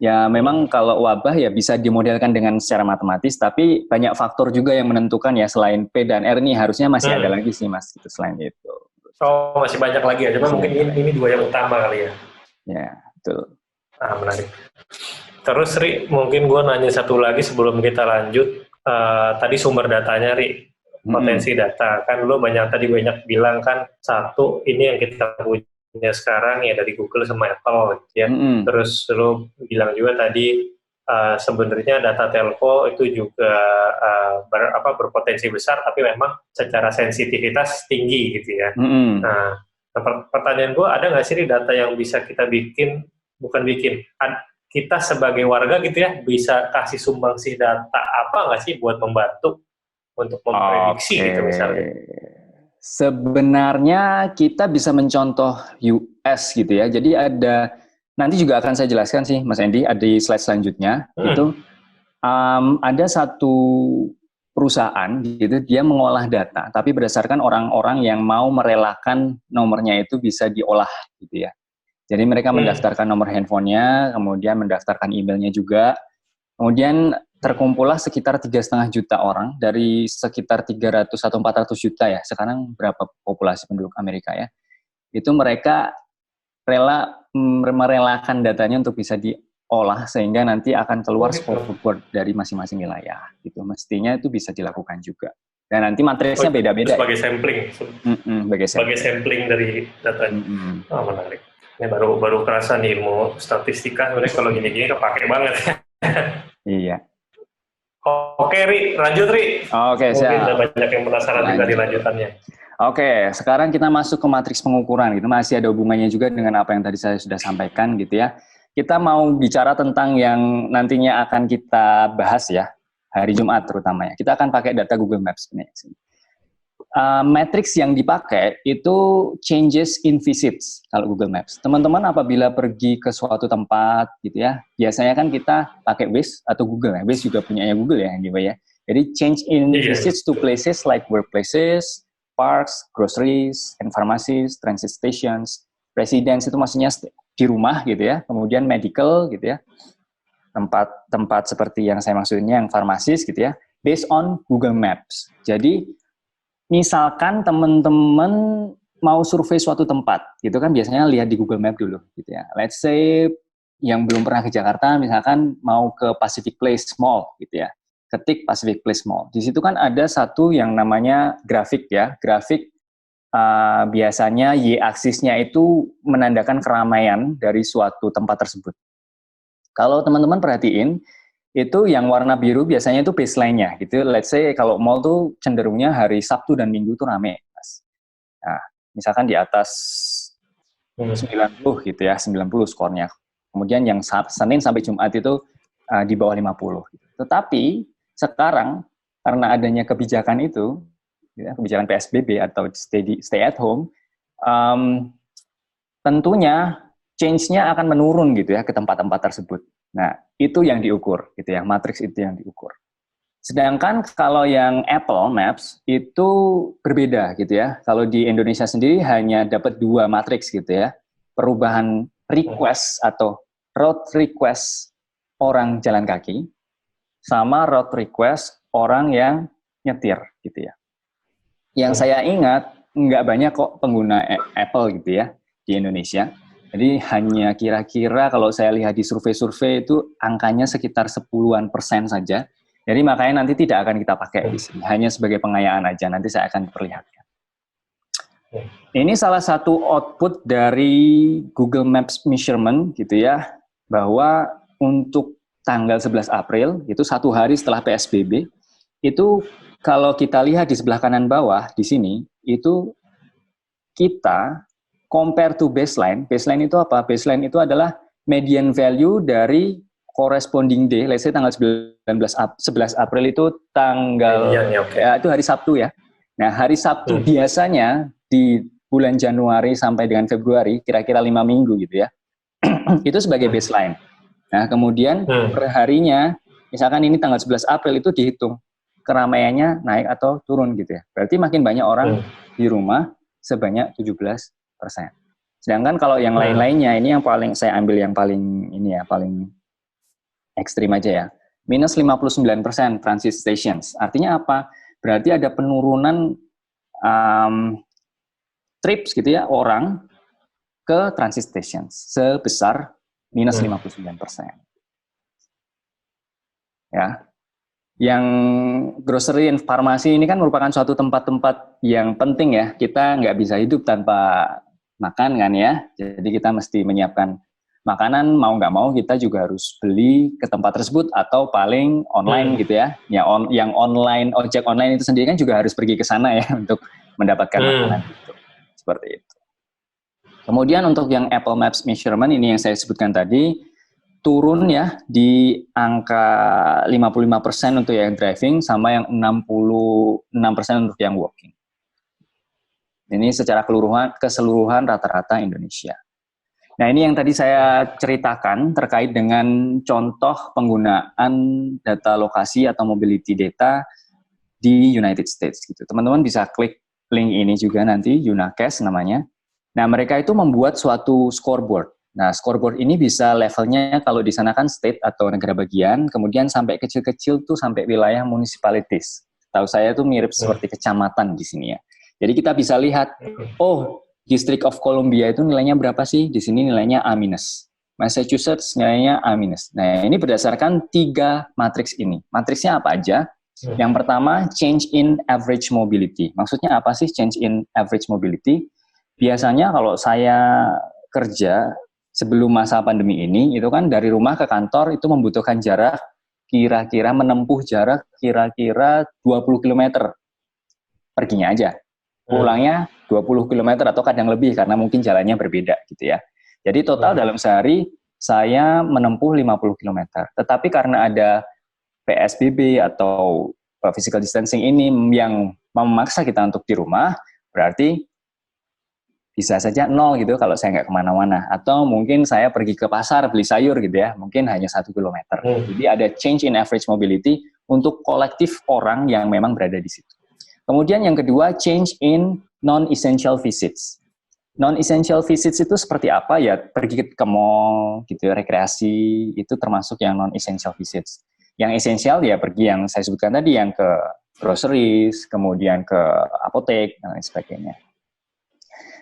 Ya memang kalau wabah ya bisa dimodelkan dengan secara matematis, tapi banyak faktor juga yang menentukan ya, selain P dan R ini harusnya masih ada lagi sih Mas, gitu, selain itu. Masih banyak lagi ya, cuma mungkin ini 2 yang utama kali ya. Ya, betul. Menarik. Terus Ri, mungkin gue nanya satu lagi sebelum kita lanjut. Tadi sumber datanya Ri, potensi data. Kan lo tadi banyak bilang kan, satu ini yang kita punya sekarang ya dari Google sama Apple gitu ya. Terus lo bilang juga tadi sebenarnya data telco itu juga berpotensi besar, tapi memang secara sensitivitas tinggi gitu ya. Nah, pertanyaan gue, ada nggak sih data yang bisa kita kita sebagai warga gitu ya, bisa kasih sumbangsi data apa nggak sih buat membantu untuk memprediksi gitu misalnya? Sebenarnya kita bisa mencontoh US gitu ya. Jadi nanti juga akan saya jelaskan sih Mas Endi, di slide selanjutnya. Itu ada satu perusahaan gitu, dia mengolah data, tapi berdasarkan orang-orang yang mau merelakan nomornya itu bisa diolah gitu ya. Jadi mereka mendaftarkan nomor handphonenya, kemudian mendaftarkan emailnya juga, kemudian terkumpullah sekitar 3,5 juta orang dari sekitar 300 atau 400 juta ya. Sekarang berapa populasi penduduk Amerika ya? Itu mereka merelakan datanya untuk bisa diolah sehingga nanti akan keluar scoreboard dari masing-masing wilayah. Gitu. Mestinya itu bisa dilakukan juga. Dan nanti matriksnya beda-beda. Sebagai sampling. Sebagai sampling dari data. Oh, menarik. Ini baru kerasa nih ilmu statistika sebenarnya kalau gini-gini kepake banget. Iya. Oke, Ri, lanjut Ri. Oke, mungkin ada banyak yang penasaran juga di lanjutannya. Oke, sekarang kita masuk ke matriks pengukuran gitu. Masih ada hubungannya juga dengan apa yang tadi saya sudah sampaikan gitu ya. Kita mau bicara tentang yang nantinya akan kita bahas ya, hari Jumat terutama ya. Kita akan pakai data Google Maps ini. Matriks yang dipakai itu changes in visits kalau Google Maps. Teman-teman apabila pergi ke suatu tempat gitu ya, biasanya kan kita pakai Waze atau Google ya. Waze juga punyanya Google ya, gitu ya. Jadi change in visits to places like workplaces, parks, groceries, and pharmacies, transit stations, residence itu maksudnya di rumah gitu ya. Kemudian medical gitu ya. Tempat seperti yang saya maksudnya yang farmasis gitu ya, based on Google Maps. Jadi misalkan teman-teman mau survei suatu tempat, gitu kan biasanya lihat di Google Map dulu, gitu ya. Let's say yang belum pernah ke Jakarta, misalkan mau ke Pacific Place Mall, gitu ya. Ketik Pacific Place Mall. Di situ kan ada satu yang namanya grafik ya. Grafik biasanya Y-aksisnya itu menandakan keramaian dari suatu tempat tersebut. Kalau teman-teman perhatiin, itu yang warna biru biasanya itu baseline-nya gitu. Let's say kalau mall tuh cenderungnya hari Sabtu dan Minggu tuh rame. Nah, misalkan di atas 90 gitu ya, 90 skornya. Kemudian yang Senin sampai Jumat itu di bawah 50. Tetapi sekarang karena adanya kebijakan itu, ya, kebijakan PSBB atau stay at home, tentunya change-nya akan menurun gitu ya ke tempat-tempat tersebut. Nah, itu yang diukur gitu ya, matriks itu yang diukur. Sedangkan kalau yang Apple Maps itu berbeda gitu ya. Kalau di Indonesia sendiri hanya dapat 2 matriks gitu ya. Perubahan request atau route request orang jalan kaki sama route request orang yang nyetir gitu ya. Yang saya ingat nggak banyak kok pengguna Apple gitu ya di Indonesia. Jadi hanya kira-kira kalau saya lihat di survei-survei itu angkanya sekitar 10% saja. Jadi makanya nanti tidak akan kita pakai di sini. Hanya sebagai pengayaan aja, nanti saya akan perlihatkan. Ini salah satu output dari Google Maps measurement gitu ya, bahwa untuk tanggal 11 April, itu 1 hari setelah PSBB, itu kalau kita lihat di sebelah kanan bawah di sini, itu kita compare to baseline. Baseline itu apa? Baseline itu adalah median value dari corresponding day. Let's say tanggal 11 April itu tanggal ya, itu hari Sabtu ya. Nah, hari Sabtu biasanya di bulan Januari sampai dengan Februari, kira-kira 5 minggu gitu ya. Itu sebagai baseline. Nah, kemudian per harinya, misalkan ini tanggal 11 April itu dihitung keramaiannya naik atau turun gitu ya. Berarti makin banyak orang di rumah sebanyak 17%. Sedangkan kalau yang lain-lainnya, ini yang paling saya ambil yang paling ini ya, paling ekstrim aja ya. Minus 59% transit stations. Artinya apa? Berarti ada penurunan trips gitu ya, orang ke transit stations sebesar minus 59%. Ya. Yang grocery and farmasi ini kan merupakan suatu tempat-tempat yang penting ya. Kita nggak bisa hidup tanpa makan kan ya. Jadi kita mesti menyiapkan makanan, mau nggak mau kita juga harus beli ke tempat tersebut atau paling online gitu ya. Yang online, ojek online itu sendiri kan juga harus pergi ke sana ya untuk mendapatkan makanan gitu. Seperti itu. Kemudian untuk yang Apple Maps measurement ini yang saya sebutkan tadi, turun ya di angka 55% untuk yang driving sama yang 66% untuk yang walking. Ini secara keseluruhan rata-rata Indonesia. Nah, ini yang tadi saya ceritakan terkait dengan contoh penggunaan data lokasi atau mobility data di United States gitu. Teman-teman bisa klik link ini juga nanti, Unacast namanya. Nah, mereka itu membuat suatu scoreboard. Nah, scoreboard ini bisa levelnya kalau di sana kan state atau negara bagian, kemudian sampai kecil-kecil tuh sampai wilayah municipalities. Tahu saya tuh mirip seperti kecamatan di sini ya. Jadi kita bisa lihat, oh, District of Columbia itu nilainya berapa sih? Di sini nilainya A-. Massachusetts nilainya A-. Nah, ini berdasarkan 3 matriks ini. Matriksnya apa aja? Yang pertama, change in average mobility. Maksudnya apa sih change in average mobility? Biasanya kalau saya kerja sebelum masa pandemi ini, itu kan dari rumah ke kantor itu membutuhkan jarak menempuh jarak kira-kira 20 km perginya aja. Pulangnya 20 km atau kadang lebih karena mungkin jalannya berbeda gitu ya. Jadi total dalam sehari saya menempuh 50 km. Tetapi karena ada PSBB atau physical distancing ini yang memaksa kita untuk di rumah, berarti bisa saja 0 gitu kalau saya nggak kemana-mana. Atau mungkin saya pergi ke pasar beli sayur gitu ya, mungkin hanya 1 kilometer. Jadi ada change in average mobility untuk kolektif orang yang memang berada di situ. Kemudian yang kedua, change in non-essential visits. Non-essential visits itu seperti apa ya? Pergi ke mall, gitu ya, rekreasi, itu termasuk yang non-essential visits. Yang esensial ya pergi yang saya sebutkan tadi, yang ke groceries, kemudian ke apotek, dan lain sebagainya.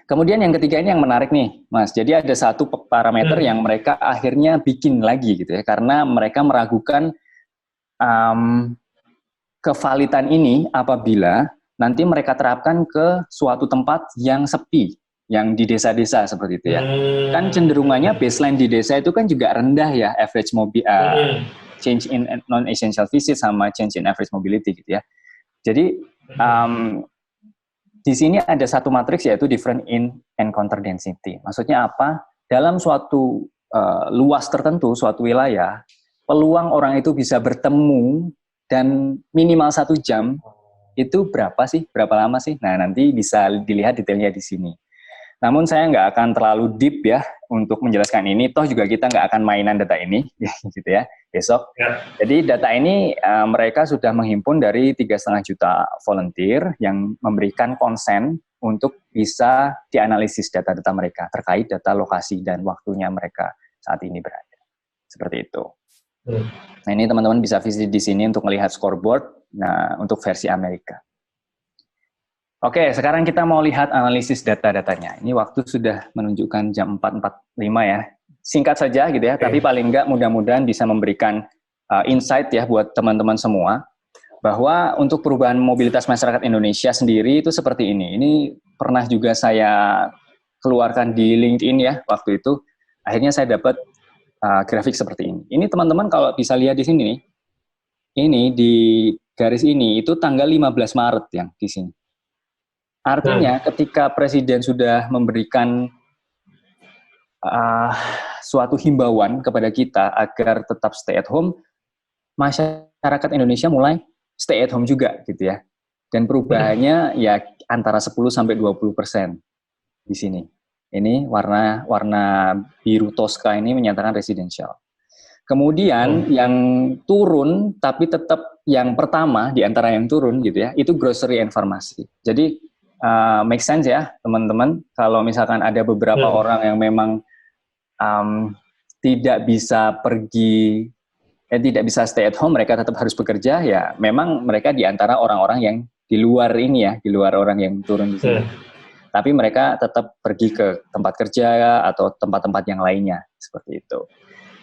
Kemudian yang ketiga ini yang menarik nih, Mas. Jadi ada satu parameter yang mereka akhirnya bikin lagi gitu ya, karena mereka meragukan kevalitan ini apabila nanti mereka terapkan ke suatu tempat yang sepi, yang di desa-desa seperti itu ya. Kan cenderungannya baseline di desa itu kan juga rendah ya, average change in non-essential visit sama change in average mobility gitu ya. Jadi di sini ada satu matriks yaitu different in encounter density. Maksudnya apa? Dalam suatu luas tertentu, suatu wilayah, peluang orang itu bisa bertemu dan minimal 1 jam itu berapa sih? Berapa lama sih? Nah, nanti bisa dilihat detailnya di sini. Namun saya nggak akan terlalu deep ya untuk menjelaskan ini. Toh juga kita nggak akan mainan data ini, gitu ya, besok. Ya. Jadi data ini mereka sudah menghimpun dari 3,5 juta volunteer yang memberikan konsen untuk bisa dianalisis data-data mereka terkait data lokasi dan waktunya mereka saat ini berada. Seperti itu. Nah, ini teman-teman bisa visit di sini untuk melihat scoreboard. Nah, untuk versi Amerika. Oke, sekarang kita mau lihat analisis data-datanya. Ini waktu sudah menunjukkan jam 4.45 ya. Singkat saja gitu ya, tapi paling enggak mudah-mudahan bisa memberikan insight ya buat teman-teman semua, bahwa untuk perubahan mobilitas masyarakat Indonesia sendiri itu seperti ini. Ini pernah juga saya keluarkan di LinkedIn ya waktu itu. Akhirnya saya dapat grafik seperti ini. Ini teman-teman kalau bisa lihat di sini nih, ini di garis ini itu tanggal 15 Maret yang di sini. Artinya ketika Presiden sudah memberikan suatu himbauan kepada kita agar tetap stay at home, masyarakat Indonesia mulai stay at home juga gitu ya. Dan perubahannya ya antara 10-20% di sini. Ini warna biru Tosca ini menyatakan residensial. Kemudian yang turun tapi tetap yang pertama di antara yang turun gitu ya, itu grocery and pharmacy. Jadi make sense ya teman-teman, kalau misalkan ada beberapa orang yang memang tidak bisa pergi, tidak bisa stay at home, mereka tetap harus bekerja, ya memang mereka di antara orang-orang yang di luar ini ya, di luar orang yang turun di sini. Tapi mereka tetap pergi ke tempat kerja atau tempat-tempat yang lainnya, seperti itu.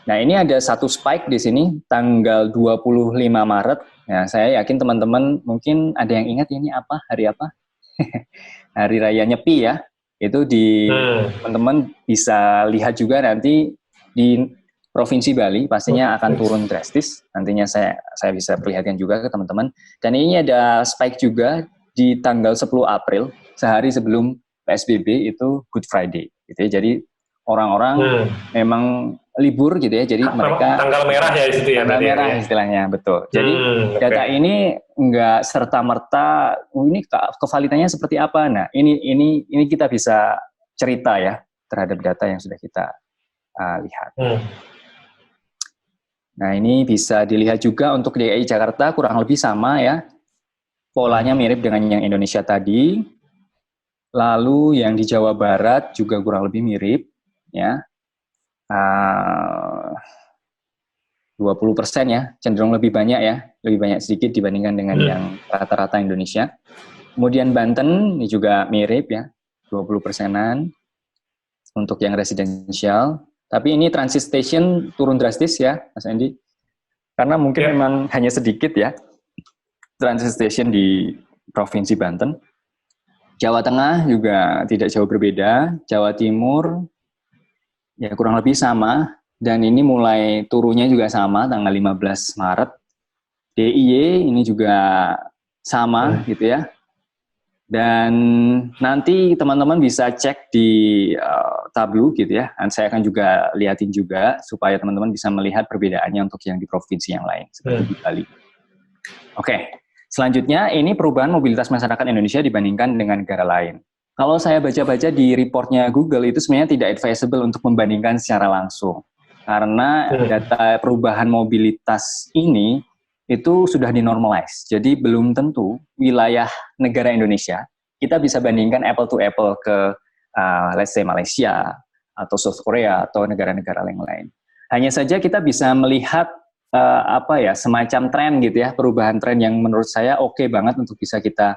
Nah, ini ada satu spike di sini, tanggal 25 Maret. Nah, saya yakin teman-teman mungkin ada yang ingat ini apa, hari apa? Hari Raya Nyepi ya. Itu di teman-teman bisa lihat juga nanti di Provinsi Bali pastinya akan turun drastis. Nantinya saya bisa perlihatkan juga ke teman-teman. Dan ini ada spike juga di tanggal 10 April, sehari sebelum PSBB itu Good Friday. Gitu ya. Jadi orang-orang memang libur gitu ya. Jadi mereka tanggal merah ya di situ ya. Tanggal merah istilahnya, betul. Jadi data ini nggak serta-merta ini kevalitannya seperti apa. Nah, ini kita bisa cerita ya terhadap data yang sudah kita lihat. Nah, ini bisa dilihat juga untuk DKI Jakarta kurang lebih sama ya. polanya mirip dengan yang Indonesia tadi. Lalu yang di Jawa Barat juga kurang lebih mirip, ya. 20% ya, cenderung lebih banyak ya, lebih banyak sedikit dibandingkan dengan yang rata-rata Indonesia. Kemudian Banten ini juga mirip ya, 20%-an untuk yang residensial. Tapi ini transit station turun drastis ya, Mas Andi. Karena mungkin memang hanya sedikit ya, transit station di Provinsi Banten. Jawa Tengah juga tidak jauh berbeda, Jawa Timur ya kurang lebih sama, dan ini mulai turunnya juga sama tanggal 15 Maret. DIY ini juga sama gitu ya. Dan nanti teman-teman bisa cek di Tableau gitu ya. Dan saya akan juga liatin juga supaya teman-teman bisa melihat perbedaannya untuk yang di provinsi yang lain seperti di Bali. Oke. Selanjutnya, ini perubahan mobilitas masyarakat Indonesia dibandingkan dengan negara lain. Kalau saya baca-baca di reportnya Google, itu sebenarnya tidak advisable untuk membandingkan secara langsung. Karena data perubahan mobilitas ini, itu sudah dinormalize. Jadi belum tentu wilayah negara Indonesia, kita bisa bandingkan apple to apple ke, let's say Malaysia, atau South Korea, atau negara-negara yang lain. Hanya saja kita bisa melihat semacam tren gitu ya, perubahan tren yang menurut saya oke banget untuk bisa kita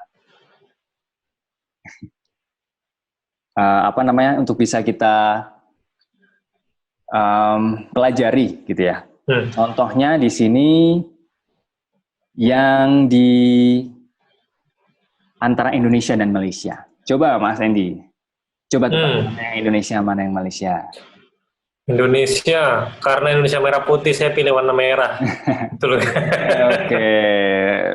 untuk bisa kita pelajari gitu ya. Contohnya di sini yang di antara Indonesia dan Malaysia. Coba Mas Andy, coba mana yang Indonesia, mana yang Malaysia. Indonesia, karena Indonesia merah putih, saya pilih warna merah.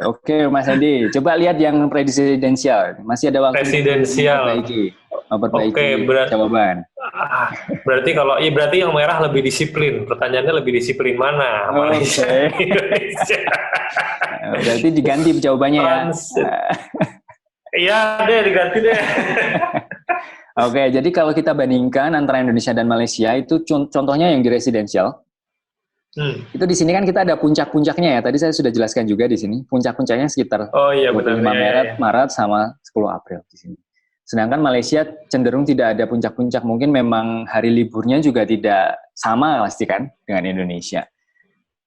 Oke, Mas Andi. Coba lihat yang presidensial. Masih ada waktu memperbaiki jawaban. Berarti berarti yang merah lebih disiplin. Pertanyaannya lebih disiplin mana? Malaysia, Indonesia. Berarti diganti jawabannya ya. Iya deh, diganti deh. Oke, jadi kalau kita bandingkan antara Indonesia dan Malaysia, itu contohnya yang di residensial. Itu di sini kan kita ada puncak-puncaknya ya. Tadi saya sudah jelaskan juga di sini. Puncak-puncaknya sekitar 25 Maret sama 10 April di sini. Sedangkan Malaysia cenderung tidak ada puncak-puncak. Mungkin memang hari liburnya juga tidak sama pasti kan dengan Indonesia.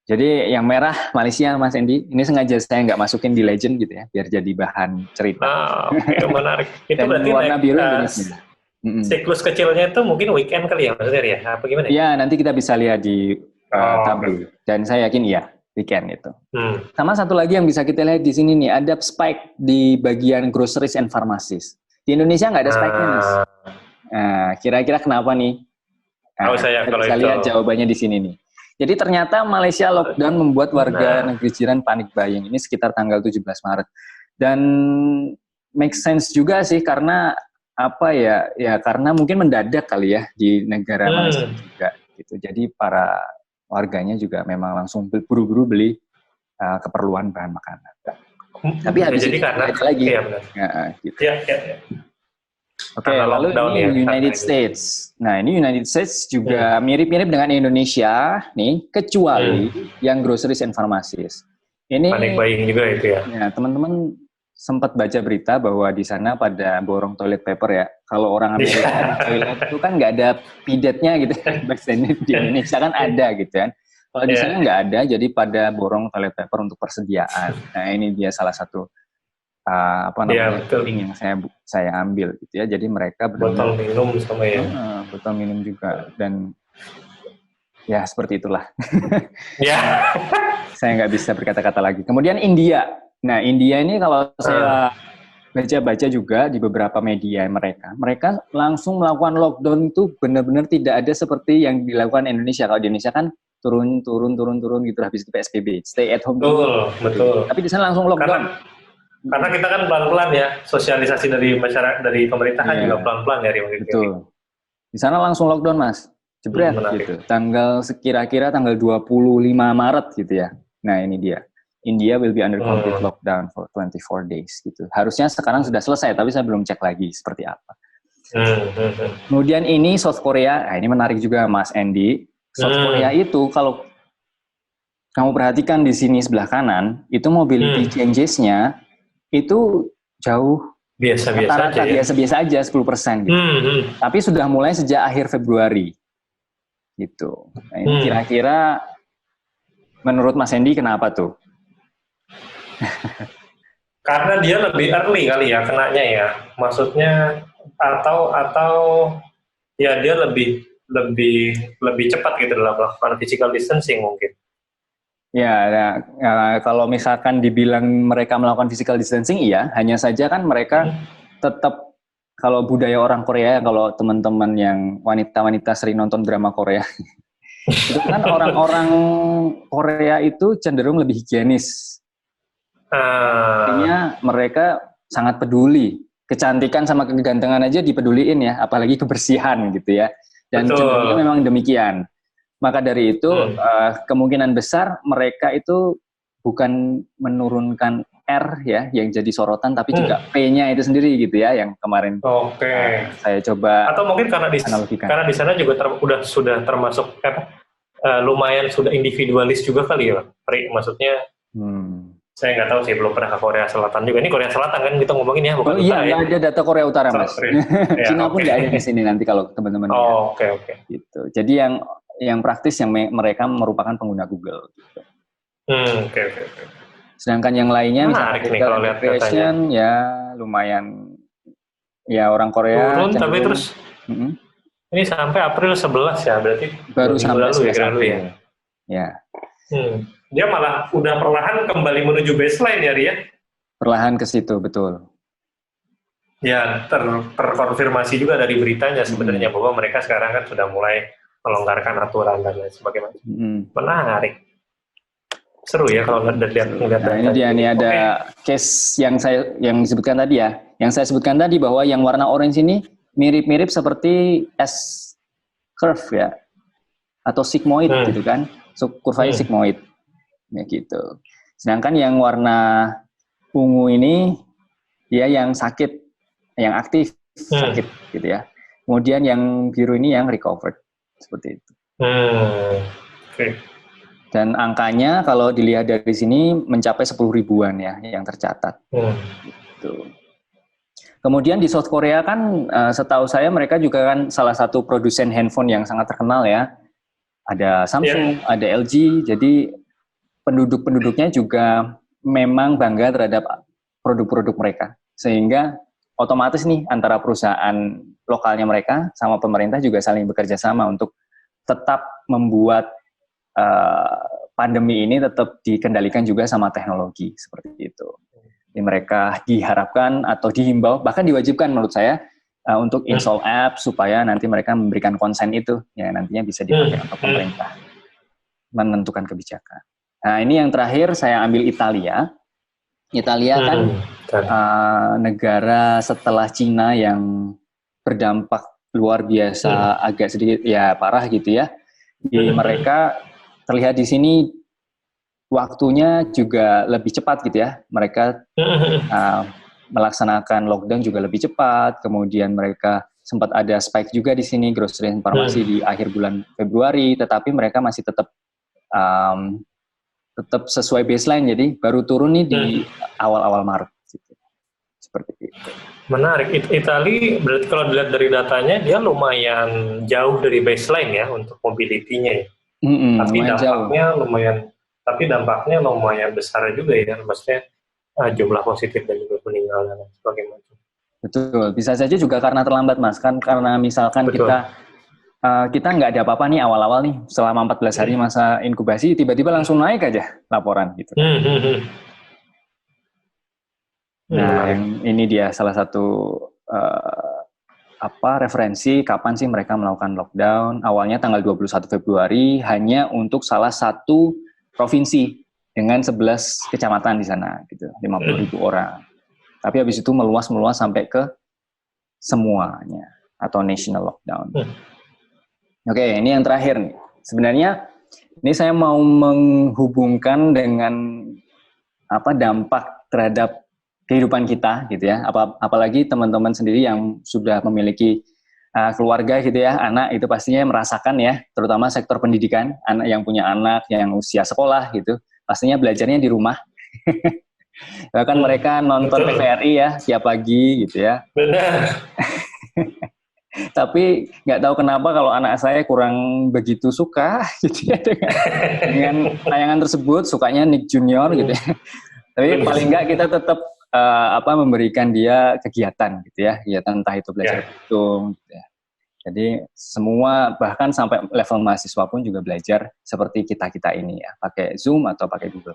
Jadi yang merah Malaysia, Mas Andy. Ini sengaja saya nggak masukin di legend gitu ya, biar jadi bahan cerita. Oke, menarik. Itu dan berarti warna biru Indonesia. Siklus kecilnya itu mungkin weekend kali ya, maksudnya ya? Apa gimana? Iya, nanti kita bisa lihat di Tableau. Dan saya yakin iya, weekend itu. Sama satu lagi yang bisa kita lihat di sini nih, ada spike di bagian groceries and pharmacies. Di Indonesia nggak ada spike-nya, Mas. Nah, kira-kira kenapa nih? Saya bisa lihat jawabannya di sini nih. Jadi ternyata Malaysia lockdown membuat warga negeri jiran panik buying. Ini sekitar tanggal 17 Maret. Dan make sense juga sih, karena karena mungkin mendadak kali ya di negara Malaysia juga gitu. Jadi para warganya juga memang langsung buru-buru beli keperluan bahan makanan. Tapi habis itu karena ada lagi. Gitu. Oke, lalu ini United States. Nah, ini United States juga mirip-mirip dengan Indonesia nih, kecuali yang groceries and pharmacies. Ini panik buying juga itu ya. Ya, teman-teman sempat baca berita bahwa di sana pada borong toilet paper ya. Kalau orang Amerika di toilet itu kan nggak ada pidetnya gitu. Di Indonesia kan ada gitu kan. Kalau di sana nggak ada, jadi pada borong toilet paper untuk persediaan. Nah, ini dia salah satu link yang saya ambil gitu ya. Jadi mereka botol minum sama ya. Botol minum juga, dan ya seperti itulah. Ya. Saya nggak bisa berkata-kata lagi. Kemudian India. Nah, India ini kalau saya baca-baca juga di beberapa media mereka langsung melakukan lockdown itu benar-benar tidak ada seperti yang dilakukan Indonesia. Kalau di Indonesia kan turun gitu, habis itu PSBB, stay at home. Betul. Tapi di sana langsung lockdown. Karena kita kan pelan-pelan ya, sosialisasi dari masyarakat, dari pemerintahan juga pelan-pelan ya. Betul. Di sana langsung lockdown, Mas. Jebret gitu. Kira-kira tanggal 25 Maret gitu ya. Nah, ini dia. India will be under complete lockdown for 24 days gitu. Harusnya sekarang sudah selesai, tapi saya belum cek lagi seperti apa. Kemudian ini South Korea. Nah, ini menarik juga, Mas Andy. South Korea itu kalau kamu perhatikan di sini sebelah kanan, itu mobility changes-nya itu jauh biasa-biasa aja rata-rata ya. biasa-biasa aja 10% gitu. Tapi sudah mulai sejak akhir Februari gitu. Nah, ini kira-kira menurut Mas Hendy kenapa tuh? Karena dia lebih early kali ya kenanya ya. Maksudnya atau ya dia lebih cepat gitu dalam melakukan physical distancing mungkin. Ya, kalau misalkan dibilang mereka melakukan physical distancing, iya. Hanya saja kan mereka tetap, kalau budaya orang Korea, kalau teman-teman yang wanita-wanita sering nonton drama Korea, itu kan orang-orang Korea itu cenderung lebih higienis. Artinya mereka sangat peduli. Kecantikan sama kegantengan aja dipeduliin ya, apalagi kebersihan gitu ya. Dan cenderungnya memang demikian. Maka dari itu kemungkinan besar mereka itu bukan menurunkan R ya yang jadi sorotan, tapi juga P-nya itu sendiri gitu ya yang kemarin saya coba. Atau mungkin karena di sana juga sudah termasuk lumayan sudah individualis juga kali ya, maksudnya. Saya nggak tahu sih, belum pernah ke Korea Selatan juga. Ini Korea Selatan kan kita ngomongin ya, bukan Utara ya? Nggak ada data Korea Utara, Mas. Cina pun nggak ada di sini nanti kalau teman-teman. Oke. Gitu. Jadi yang praktis yang mereka merupakan pengguna Google. Gitu. Oke. Sedangkan yang lainnya misalnya kalau lihat creation ya lumayan ya orang Korea. Turun tapi terus ini sampai April 11 ya, berarti baru sampai lalu ya. Ya. Dia malah udah perlahan kembali menuju baseline ya, Ria? Perlahan ke situ, betul. Ya, terkonfirmasi juga dari beritanya sebenarnya bahwa mereka sekarang kan sudah mulai melonggarkan aturan dan lain sebagainya. Menarik. Seru ya kalau ngeliat. Nah, ini dia nih ada case yang disebutkan tadi ya. Yang saya sebutkan tadi bahwa yang warna orange ini mirip-mirip seperti S curve ya. Atau sigmoid gitu kan. Kurvanya sigmoid. Ya gitu. Sedangkan yang warna ungu ini ya yang sakit, yang aktif sakit gitu ya. Kemudian yang biru ini yang recovered seperti itu. Dan angkanya kalau dilihat dari sini mencapai 10 ribuan ya yang tercatat. Gitu. Kemudian di South Korea kan setahu saya mereka juga kan salah satu produsen handphone yang sangat terkenal ya. Ada Samsung, ada LG, jadi penduduk-penduduknya juga memang bangga terhadap produk-produk mereka. Sehingga otomatis nih antara perusahaan lokalnya mereka sama pemerintah juga saling bekerja sama untuk tetap membuat pandemi ini tetap dikendalikan juga sama teknologi seperti itu. Jadi mereka diharapkan atau dihimbau, bahkan diwajibkan menurut saya untuk install app supaya nanti mereka memberikan konsen itu, ya nantinya bisa dipakai untuk pemerintah menentukan kebijakan. Nah ini yang terakhir saya ambil Italia. Italia kan negara setelah Cina yang berdampak luar biasa, agak sedikit ya parah gitu ya. Di mereka terlihat di sini waktunya juga lebih cepat gitu ya. Mereka melaksanakan lockdown juga lebih cepat. Kemudian mereka sempat ada spike juga di sini grocery farmasi di akhir bulan Februari, tetapi mereka masih tetap sesuai baseline, jadi baru turun nih di awal-awal Maret. Gitu. Seperti itu. Menarik. Italia berarti kalau dilihat dari datanya dia lumayan jauh dari baseline ya untuk mobility-nya ya. Tapi dampaknya lumayan besar juga ya, maksudnya jumlah positif dan juga meninggal dan sebagainya. Betul. Bisa saja juga karena terlambat, Mas. Kan karena misalkan kita nggak ada apa-apa nih awal-awal nih, selama 14 hari masa inkubasi, tiba-tiba langsung naik aja laporan gitu. Nah, ini dia salah satu referensi kapan sih mereka melakukan lockdown. Awalnya tanggal 21 Februari hanya untuk salah satu provinsi dengan 11 kecamatan di sana gitu, 50.000 orang. Tapi habis itu meluas sampai ke semuanya atau national lockdown. Oke, ini yang terakhir nih. Sebenarnya ini saya mau menghubungkan dengan dampak terhadap kehidupan kita gitu ya. Apalagi teman-teman sendiri yang sudah memiliki keluarga gitu ya, anak itu pastinya merasakan ya, terutama sektor pendidikan, anak yang punya anak yang usia sekolah gitu, pastinya belajarnya di rumah. Bahkan mereka nonton Betul. TVRI ya tiap pagi gitu ya. Benar. Tapi nggak tahu kenapa kalau anak saya kurang begitu suka gitu ya dengan tayangan tersebut, sukanya Nick Junior gitu ya. Tapi paling nggak kita tetap memberikan dia kegiatan gitu ya, kegiatan entah itu belajar hitung gitu ya. Jadi semua bahkan sampai level mahasiswa pun juga belajar seperti kita ini ya, pakai Zoom atau pakai Google.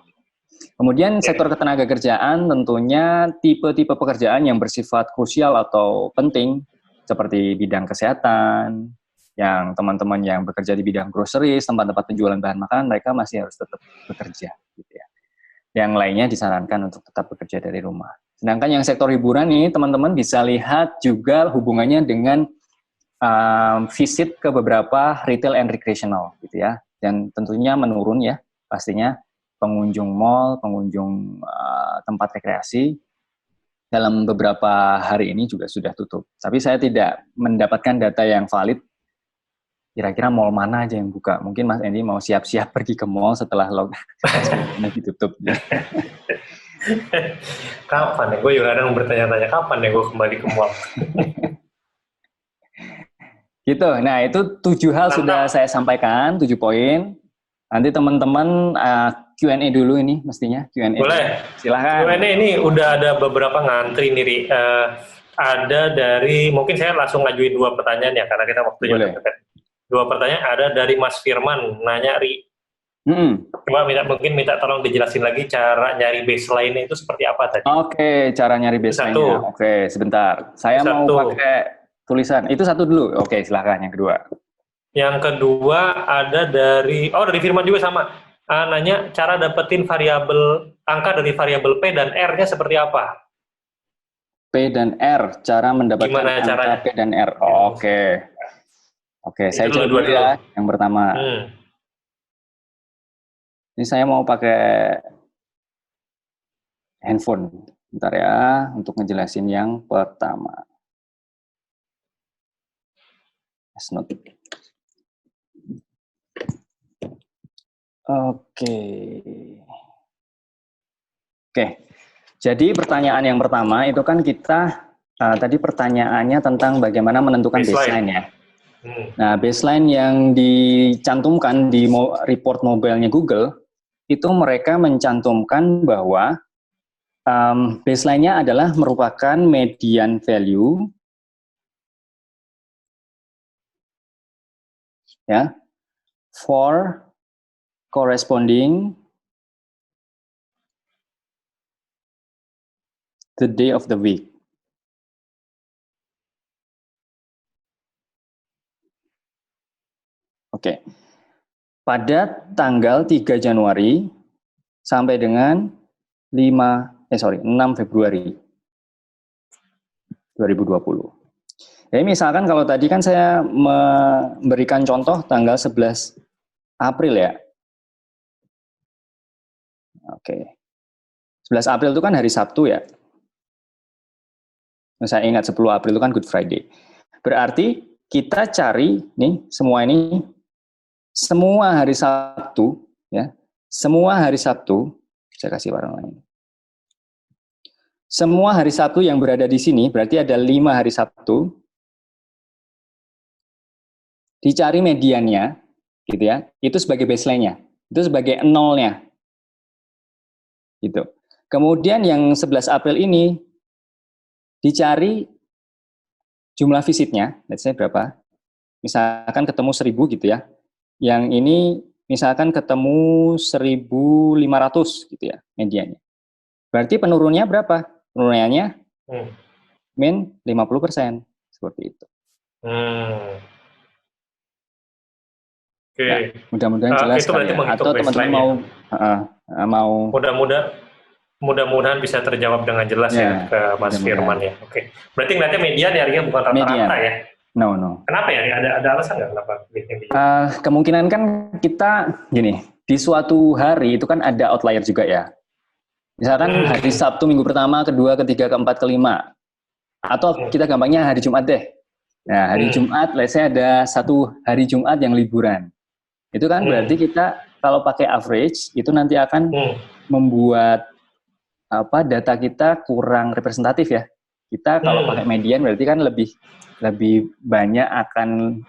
Kemudian sektor ketenagakerjaan tentunya tipe-tipe pekerjaan yang bersifat krusial atau penting seperti bidang kesehatan, yang teman-teman yang bekerja di bidang groceries, tempat-tempat penjualan bahan makanan, mereka masih harus tetap bekerja gitu ya. Yang lainnya disarankan untuk tetap bekerja dari rumah. Sedangkan yang sektor hiburan ini teman-teman bisa lihat juga hubungannya dengan visit ke beberapa retail and recreational gitu ya, dan tentunya menurun ya pastinya pengunjung mall, pengunjung tempat rekreasi dalam beberapa hari ini juga sudah tutup. Tapi saya tidak mendapatkan data yang valid kira-kira mall mana aja yang buka. Mungkin Mas Andy mau siap-siap pergi ke mall setelah lockdown ditutup. Kapan ya? Gue juga kadang bertanya-tanya kapan ya gue kembali ke mall. Gitu. Nah, itu 7 hal sudah saya sampaikan, 7 poin. Nanti teman-teman Q&A dulu ini mestinya. Q&A. Boleh. Silahkan. Q&A ini udah ada beberapa ngantri nih, Ri. Ada dari, mungkin saya langsung ngajuin 2 pertanyaan ya, karena kita waktunya udah dekat. 2 pertanyaan ada dari Mas Firman, nanya, Ri. Cuma mungkin minta tolong dijelasin lagi cara nyari baseline itu seperti apa tadi. Oke, cara nyari baseline-nya. Oke, sebentar. Saya mau pakai tulisan. Itu satu dulu. Oke, silahkan yang kedua. Yang kedua ada dari Firman juga sama. Nanya cara dapetin angka dari variabel P dan R-nya seperti apa? P dan R, cara mendapatkan Gimana angka caranya? P dan R. Oke, saya jawab dulu ya. Yang pertama. Ini saya mau pakai handphone. Bentar ya, untuk ngejelasin yang pertama. Oke. Jadi pertanyaan yang pertama itu kan kita tadi pertanyaannya tentang bagaimana menentukan baseline ya. Nah, baseline yang dicantumkan di report mobile-nya Google itu mereka mencantumkan bahwa baseline-nya adalah merupakan median value ya for corresponding the day of the week. Oke. Pada tanggal 3 Januari sampai dengan 6 Februari 2020. Jadi misalkan kalau tadi kan saya memberikan contoh tanggal 11 April ya. Oke. 11 April itu kan hari Sabtu ya. Saya ingat 10 April itu kan Good Friday. Berarti kita cari nih semua hari Sabtu ya. Semua hari Sabtu, saya kasih warna lain. Semua hari Sabtu yang berada di sini berarti ada 5 hari Sabtu. Dicari mediannya gitu ya. Itu sebagai baseline-nya. Itu sebagai nolnya. Gitu. Kemudian yang 11 April ini dicari jumlah visitnya, let's say berapa? Misalkan ketemu 1000 gitu ya. Yang ini misalkan ketemu 1500 gitu ya mediannya. Berarti penurunnya berapa? Penurunannya min 50%. Seperti itu. Oke. Nah, mudah-mudahan jelas itu berarti ya. Atau teman-teman mau mudah-mudahan bisa terjawab dengan jelas ya ke Mas Firman ya. Oke. Berarti ngeliatnya median ya, bukan rata-rata ya? No. Kenapa ya? Ada alasan nggak kenapa? Kemungkinan kan kita gini, di suatu hari itu kan ada outlier juga ya. Misalkan hari Sabtu minggu pertama, kedua, ketiga, keempat, kelima. Atau kita gampangnya hari Jumat deh. Nah, hari Jumat, let's say ada satu hari Jumat yang liburan. Itu kan berarti kita kalau pakai average, itu nanti akan membuat data kita kurang representatif ya. Kita kalau pakai median berarti kan lebih banyak akan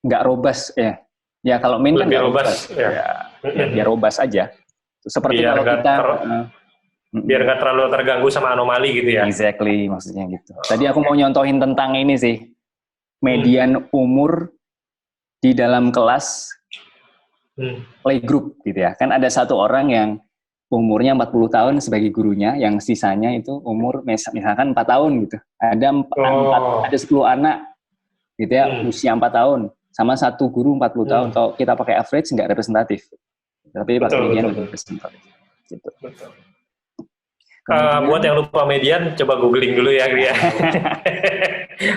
nggak robust ya. Ya kalau mean kan nggak robust ya biar robust aja. Seperti biar kalau kita biar nggak terlalu terganggu sama anomali gitu ya. Exactly, maksudnya gitu. Tadi aku mau nyontohin tentang ini sih, median umur di dalam kelas playgroup gitu ya. Kan ada satu orang yang umurnya 40 tahun sebagai gurunya, yang sisanya itu umur misalkan 4 tahun gitu. Ada 10 anak gitu ya, usia 4 tahun. Sama satu guru 40 tahun. Kalau kita pakai average nggak representatif. Tapi pakai median lebih representatif. Gitu. Betul. Buat yang lupa median, coba googling dulu ya, Ria.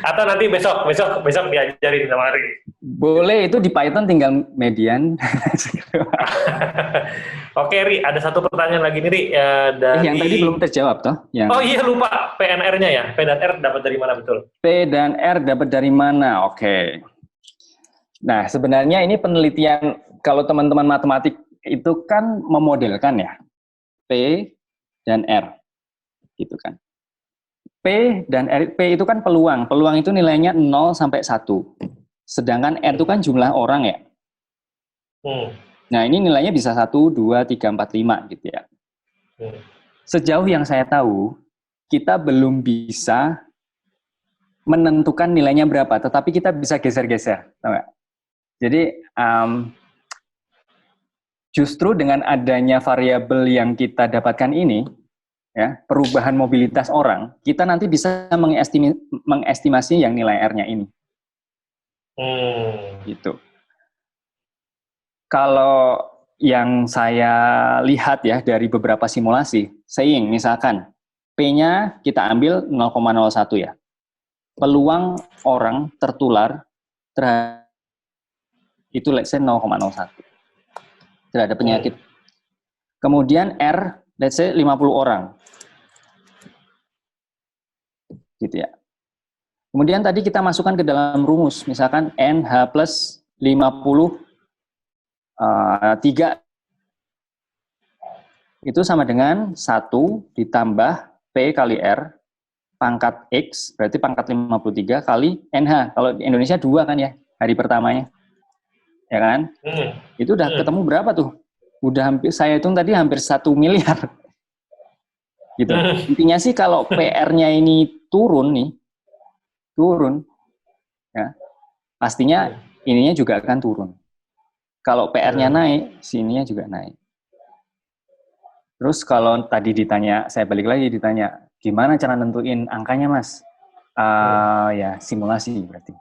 Atau nanti besok diajarin sama Ri. Boleh, itu di Python tinggal median. Oke, Ri, ada satu pertanyaan lagi nih, Ri. Dari... Yang tadi belum terjawab, toh? Oh iya, lupa. P dan R-nya ya? P dan R dapat dari mana, betul? P dan R dapat dari mana? Oke. Nah, sebenarnya ini penelitian, kalau teman-teman matematik itu kan memodelkan ya. P dan R. Gitu kan. P dan R, P itu kan peluang. Peluang itu nilainya 0 sampai 1. Sedangkan R itu kan jumlah orang ya. Nah, ini nilainya bisa 1, 2, 3, 4, 5 gitu ya. Sejauh yang saya tahu, kita belum bisa menentukan nilainya berapa, tetapi kita bisa geser-geser. Tahu nggak? Jadi, justru dengan adanya variabel yang kita dapatkan ini, ya, perubahan mobilitas orang, kita nanti bisa mengestimasi yang nilai R-nya ini. Gitu. Kalau yang saya lihat ya dari beberapa simulasi, saying misalkan P-nya kita ambil 0,01 ya. Peluang orang tertular terhadap itu let's say 0,01 terhadap penyakit. Kemudian R let's say 50 orang. Gitu ya. Kemudian tadi kita masukkan ke dalam rumus, misalkan NH plus 50 3 itu sama dengan 1 ditambah P kali R pangkat X, berarti pangkat 53 kali NH. Kalau di Indonesia 2 kan ya, hari pertamanya. Ya kan? Itu udah ketemu berapa tuh? Udah hampir, saya hitung tadi hampir 1 miliar. Gitu. Intinya sih kalau PR-nya ini turun, ya, pastinya ininya juga akan turun. Kalau PR-nya naik, sininya juga naik. Terus kalau tadi ditanya, saya balik lagi ditanya, gimana cara nentuin angkanya, Mas? Ya, simulasi berarti.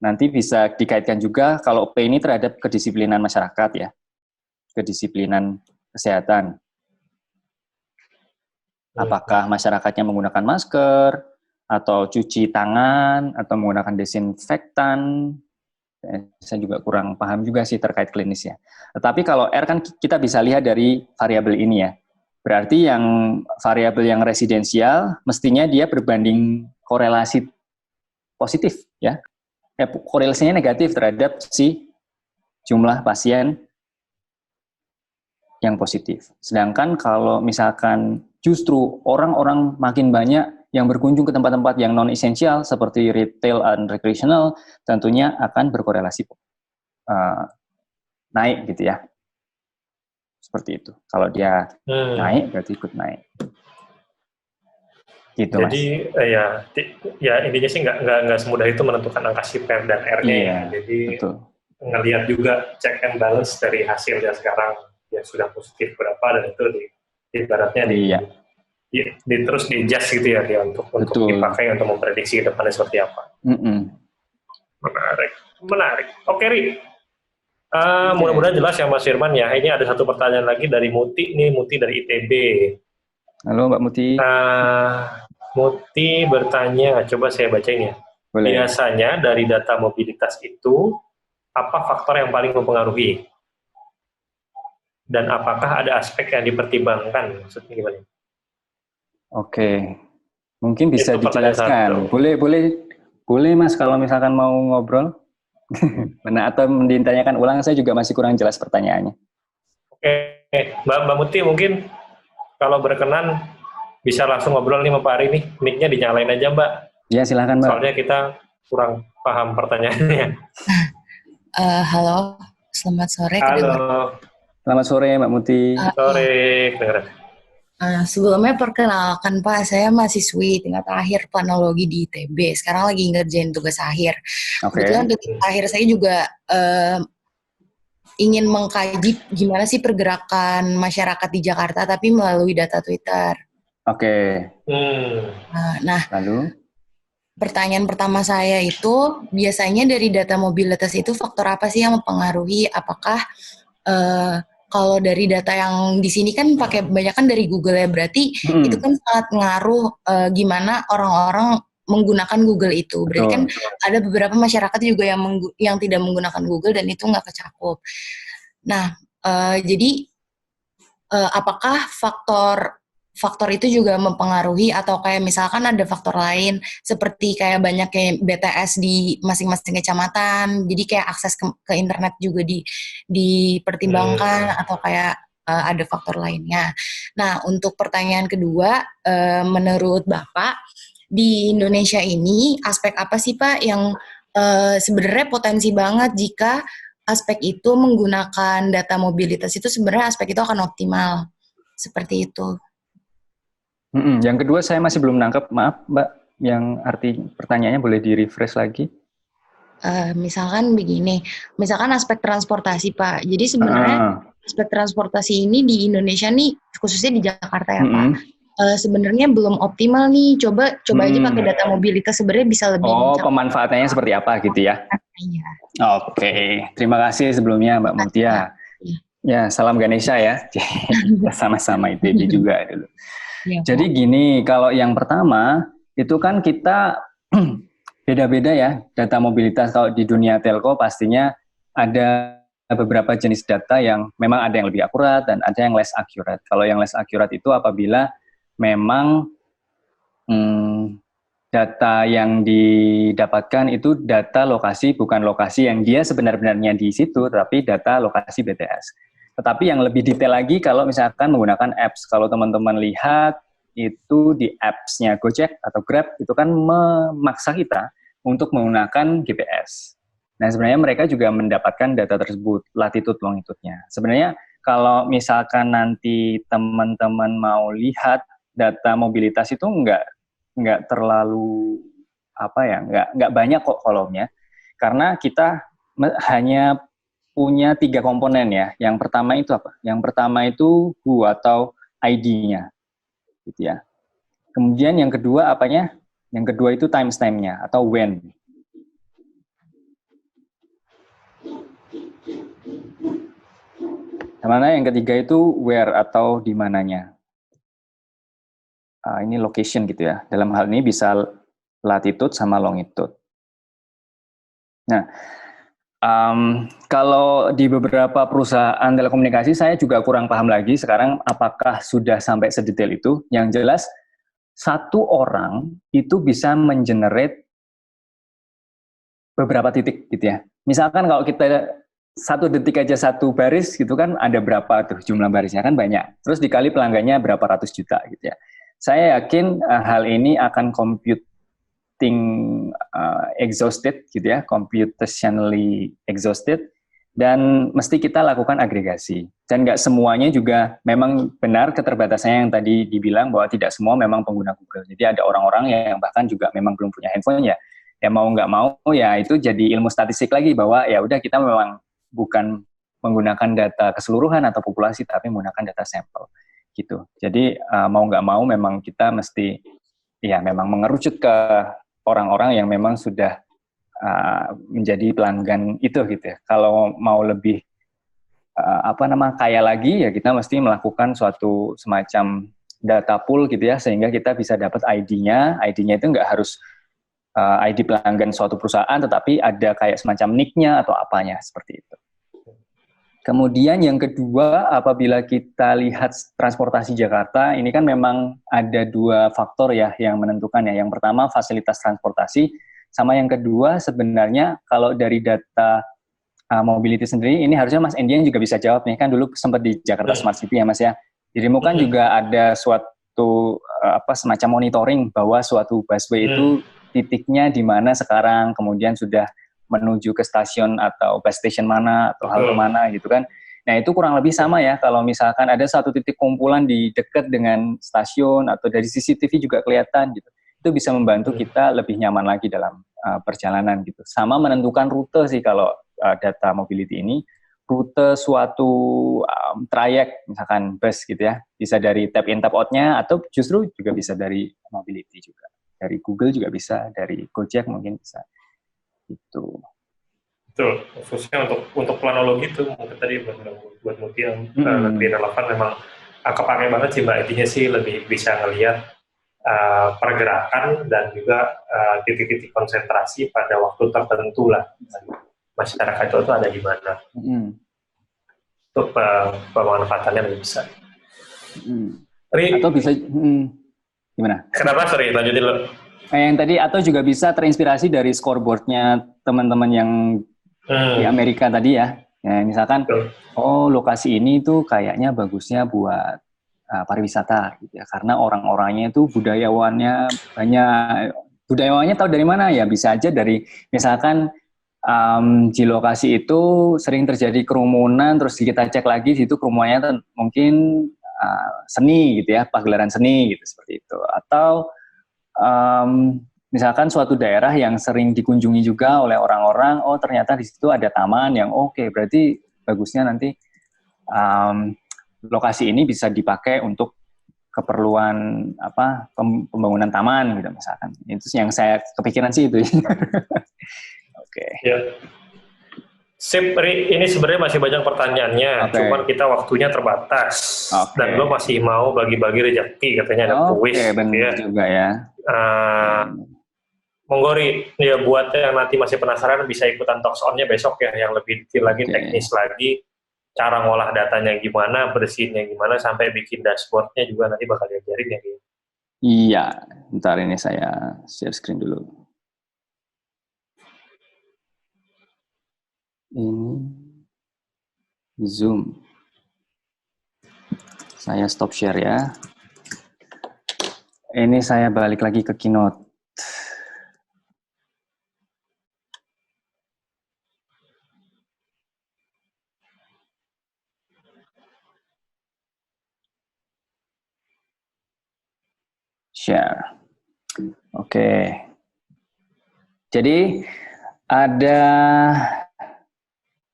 Nanti bisa dikaitkan juga kalau P ini terhadap kedisiplinan masyarakat ya, kedisiplinan kesehatan. Apakah masyarakatnya menggunakan masker, atau cuci tangan, atau menggunakan desinfektan. Saya juga kurang paham juga sih terkait klinis ya. Tetapi kalau R kan kita bisa lihat dari variabel ini ya. Berarti yang variabel yang residensial, mestinya dia berbanding korelasi positif ya. Korelasinya negatif terhadap si jumlah pasien yang positif. Sedangkan kalau misalkan justru orang-orang makin banyak yang berkunjung ke tempat-tempat yang non-esensial seperti retail and recreational, tentunya akan berkorelasi naik gitu ya. Seperti itu. Kalau dia naik, berarti ikut naik. Gitu, jadi ya intinya sih nggak semudah itu menentukan angka si PR dan R-nya ya. Jadi ngelihat juga check and balance dari hasil yang sekarang yang sudah positif berapa, dan itu ibaratnya terus di-adjust gitu ya dia untuk dipakai untuk memprediksi ke depannya seperti apa. Menarik. Oke, Ri. Mudah-mudahan jelas ya Mas Firman ya. Ini ada satu pertanyaan lagi dari Muti, nih Muti dari ITB. Halo Mbak Muti. Muti bertanya, coba saya bacain ya. Boleh. Biasanya dari data mobilitas itu, apa faktor yang paling mempengaruhi? Dan apakah ada aspek yang dipertimbangkan? Maksudnya gimana? Oke, mungkin bisa dijelaskan. Boleh Mas kalau misalkan mau ngobrol. Nah, atau ditanyakan ulang, saya juga masih kurang jelas pertanyaannya. Oke, Mbak Muti mungkin kalau berkenan bisa langsung ngobrol nih sama Pak Ari nih. Mic-nya dinyalain aja, Mbak. Ya, silakan, Mbak. Soalnya kita kurang paham pertanyaannya. Halo, selamat sore. Halo. Selamat sore, Mbak Muti. Sore, kedengeran. Sebelumnya perkenalkan Pak, saya mahasiswi tingkat akhir planologi di ITB. Sekarang lagi ngerjain tugas akhir. Kebetulan tugas akhir saya juga ingin mengkaji gimana sih pergerakan masyarakat di Jakarta, tapi melalui data Twitter. Nah, lalu pertanyaan pertama saya itu, biasanya dari data mobilitas itu faktor apa sih yang mempengaruhi? Apakah kalau dari data yang di sini kan pakai banyak kan dari Google ya, berarti itu kan sangat ngaruh gimana orang-orang menggunakan Google itu. Berarti kan ada beberapa masyarakat juga yang tidak menggunakan Google dan itu nggak kecakup. Nah, jadi apakah faktor itu juga mempengaruhi atau kayak misalkan ada faktor lain seperti kayak banyaknya BTS di masing-masing kecamatan, jadi kayak akses ke internet juga dipertimbangkan atau kayak ada faktor lainnya. Nah, untuk pertanyaan kedua, menurut Bapak di Indonesia ini aspek apa sih Pak yang sebenarnya potensi banget jika aspek itu menggunakan data mobilitas itu sebenarnya aspek itu akan optimal seperti itu. Yang kedua saya masih belum nangkep, maaf Mbak, yang arti pertanyaannya boleh di-refresh lagi? Misalkan begini, misalkan aspek transportasi Pak, jadi sebenarnya aspek transportasi ini di Indonesia nih, khususnya di Jakarta ya Pak, sebenarnya belum optimal nih, coba aja pakai data mobilitas sebenarnya bisa lebih pemanfaatannya seperti apa gitu ya? Iya. Oke, terima kasih sebelumnya Mbak Mutia. Ya, salam Ganesha ya, sama-sama ITB juga dulu. Ya, jadi gini, kalau yang pertama itu kan kita beda-beda ya data mobilitas. Kalau di dunia telco pastinya ada beberapa jenis data yang memang ada yang lebih akurat dan ada yang less akurat. Kalau yang less akurat itu apabila memang data yang didapatkan itu data lokasi, bukan lokasi yang dia sebenarnya di situ, tapi data lokasi BTS. Tetapi yang lebih detail lagi kalau misalkan menggunakan apps. Kalau teman-teman lihat itu di apps-nya Gojek atau Grab itu kan memaksa kita untuk menggunakan GPS. Nah sebenarnya mereka juga mendapatkan data tersebut, latitude longitude-nya. Sebenarnya kalau misalkan nanti teman-teman mau lihat data mobilitas itu nggak terlalu nggak banyak kok kolomnya, karena kita hanya punya 3 komponen ya. Yang pertama itu apa? Yang pertama itu who atau ID-nya, gitu ya. Kemudian yang kedua apanya? Yang kedua itu timestamp-nya atau when. Mana yang ketiga itu where atau di mananya. Ini location gitu ya. Dalam hal ini bisa latitude sama longitude. Nah, kalau di beberapa perusahaan telekomunikasi saya juga kurang paham lagi sekarang apakah sudah sampai sedetail itu. Yang jelas satu orang itu bisa mengenerate beberapa titik gitu ya. Misalkan kalau kita 1 detik aja 1 baris gitu kan ada berapa tuh jumlah barisnya kan banyak. Terus dikali pelanggannya berapa ratus juta gitu ya. Saya yakin hal ini akan exhausted gitu ya, computationally exhausted, dan mesti kita lakukan agregasi. Dan nggak semuanya juga memang benar keterbatasannya yang tadi dibilang bahwa tidak semua memang pengguna Google. Jadi ada orang-orang yang bahkan juga memang belum punya handphone ya mau nggak mau ya itu jadi ilmu statistik lagi bahwa ya udah kita memang bukan menggunakan data keseluruhan atau populasi tapi menggunakan data sampel gitu. Jadi mau nggak mau memang kita mesti ya memang mengerucut ke orang-orang yang memang sudah menjadi pelanggan itu gitu ya. Kalau mau lebih kaya lagi ya kita mesti melakukan suatu semacam data pool gitu ya sehingga kita bisa dapat ID-nya. ID-nya itu nggak harus ID pelanggan suatu perusahaan tetapi ada kayak semacam nick-nya atau apanya seperti itu. Kemudian yang kedua, apabila kita lihat transportasi Jakarta, ini kan memang ada 2 faktor ya yang menentukan ya. Yang pertama fasilitas transportasi, sama yang kedua sebenarnya kalau dari data mobility sendiri, ini harusnya Mas Endian juga bisa jawab nih, kan dulu sempat di Jakarta Smart City ya Mas ya. Di remote kan juga ada suatu semacam monitoring bahwa suatu busway itu titiknya di mana sekarang, kemudian sudah menuju ke stasiun atau bus station mana atau halte mana gitu kan. Nah itu kurang lebih sama ya, kalau misalkan ada satu titik kumpulan di dekat dengan stasiun atau dari CCTV juga kelihatan gitu, itu bisa membantu kita lebih nyaman lagi dalam perjalanan gitu. Sama menentukan rute sih kalau data mobility ini, rute suatu trayek misalkan bus gitu ya, bisa dari tap in tap out-nya atau justru juga bisa dari mobility juga. Dari Google juga bisa, dari Gojek mungkin bisa. Gitu. Betul, khususnya untuk planologi itu mungkin tadi buat Muti yang lebih relevan memang kepake banget sih Mbak, intinya sih lebih bisa ngelihat pergerakan dan juga titik-titik konsentrasi pada waktu tertentu lah masyarakat itu ada di mana. Untuk pemanfaatannya lebih besar. Atau bisa gimana? Kenapa? Sorry, lanjutin dulu. Yang tadi atau juga bisa terinspirasi dari scoreboardnya teman-teman yang di Amerika tadi ya. Ya misalkan, lokasi ini tuh kayaknya bagusnya buat pariwisata gitu ya, karena orang-orangnya itu budayawannya banyak. Budayawannya tahu dari mana ya? Bisa aja dari misalkan di lokasi itu sering terjadi kerumunan, terus kita cek lagi di situ kerumunannya mungkin seni gitu ya, pagelaran seni gitu seperti itu. Atau misalkan suatu daerah yang sering dikunjungi juga oleh orang-orang, ternyata di situ ada taman yang berarti bagusnya nanti lokasi ini bisa dipakai untuk keperluan pembangunan taman gitu misalkan. Itu yang saya kepikiran sih itu. Oke. Ya. Sip, Ri, ini sebenarnya masih banyak pertanyaannya, cuman kita waktunya terbatas. Dan lo masih mau bagi-bagi rezeki, katanya ada kuis. Benar juga ya. Monggo Ri, ya buat yang nanti masih penasaran bisa ikutan talks on-nya besok ya, yang lebih detail lagi, teknis lagi, cara ngolah datanya gimana, bersihinnya gimana, sampai bikin dashboard-nya juga nanti bakal diajarin ya. Iya, ntar ini saya share screen dulu. Ini Zoom. Saya stop share ya. Ini saya balik lagi ke Keynote. Share. Oke. Jadi ada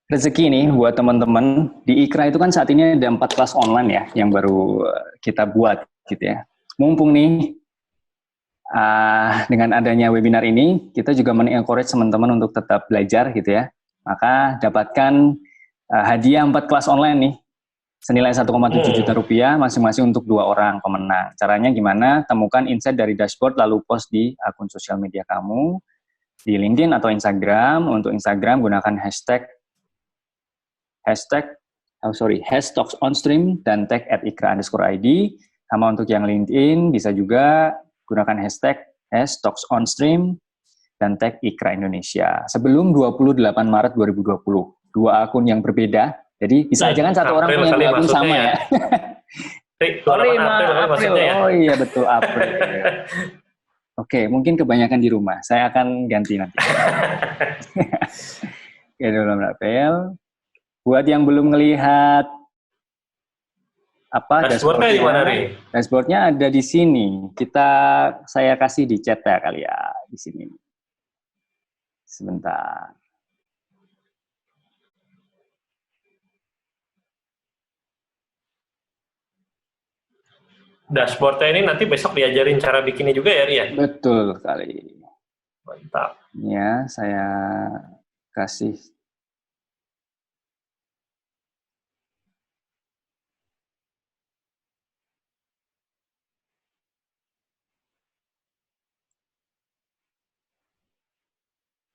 rezeki nih buat teman-teman. Di IKRA itu kan saat ini ada 4 kelas online ya yang baru kita buat gitu ya. Mumpung nih dengan adanya webinar ini, kita juga men-encourage teman-teman untuk tetap belajar gitu ya. Maka dapatkan hadiah 4 kelas online nih, senilai 1,7 juta rupiah masing-masing untuk 2 orang pemenang. Caranya gimana? Temukan insight dari dashboard lalu post di akun sosial media kamu, di LinkedIn atau Instagram. Untuk Instagram gunakan hashtag #talksonstream dan tag @ikra_id. Sama untuk yang LinkedIn bisa juga gunakan hashtag #talksonstream dan tag Ikra Indonesia. Sebelum 28 Maret 2020, 2 akun yang berbeda. Jadi bisa aja kan satu orang punya 2 akun sama ya. April. Oh iya betul, April. Oke, mungkin kebanyakan di rumah. Saya akan ganti nanti. Oke, April. Buat yang belum melihat dashboardnya di mana nih? Dashboardnya ada di sini. Saya kasih di chat ya kali ya di sini. Sebentar. Dashboardnya ini nanti besok diajarin cara bikinnya juga ya, Ria? Betul sekali. Mantap. Ya, saya kasih.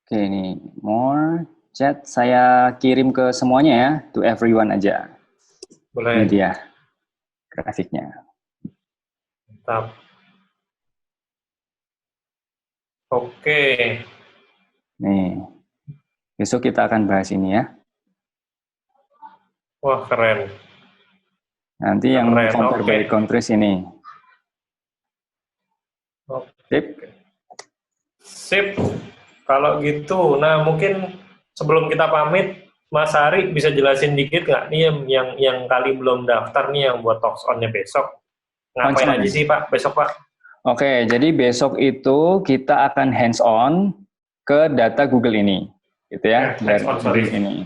Oke, ini more chat saya kirim ke semuanya ya, to everyone aja. Boleh. Ini dia grafiknya. Mantap. Oke. Nih, besok kita akan bahas ini ya. Wah, keren. Nanti yang compare by countries ini. Sip. Sip. Kalau gitu, nah mungkin sebelum kita pamit, Mas Ari bisa jelasin dikit nggak nih yang kali belum daftar nih yang buat talks on-nya besok. Ngapain aja sih Pak besok Pak? Oke, jadi besok itu kita akan hands on ke data Google ini, gitu ya. Ini.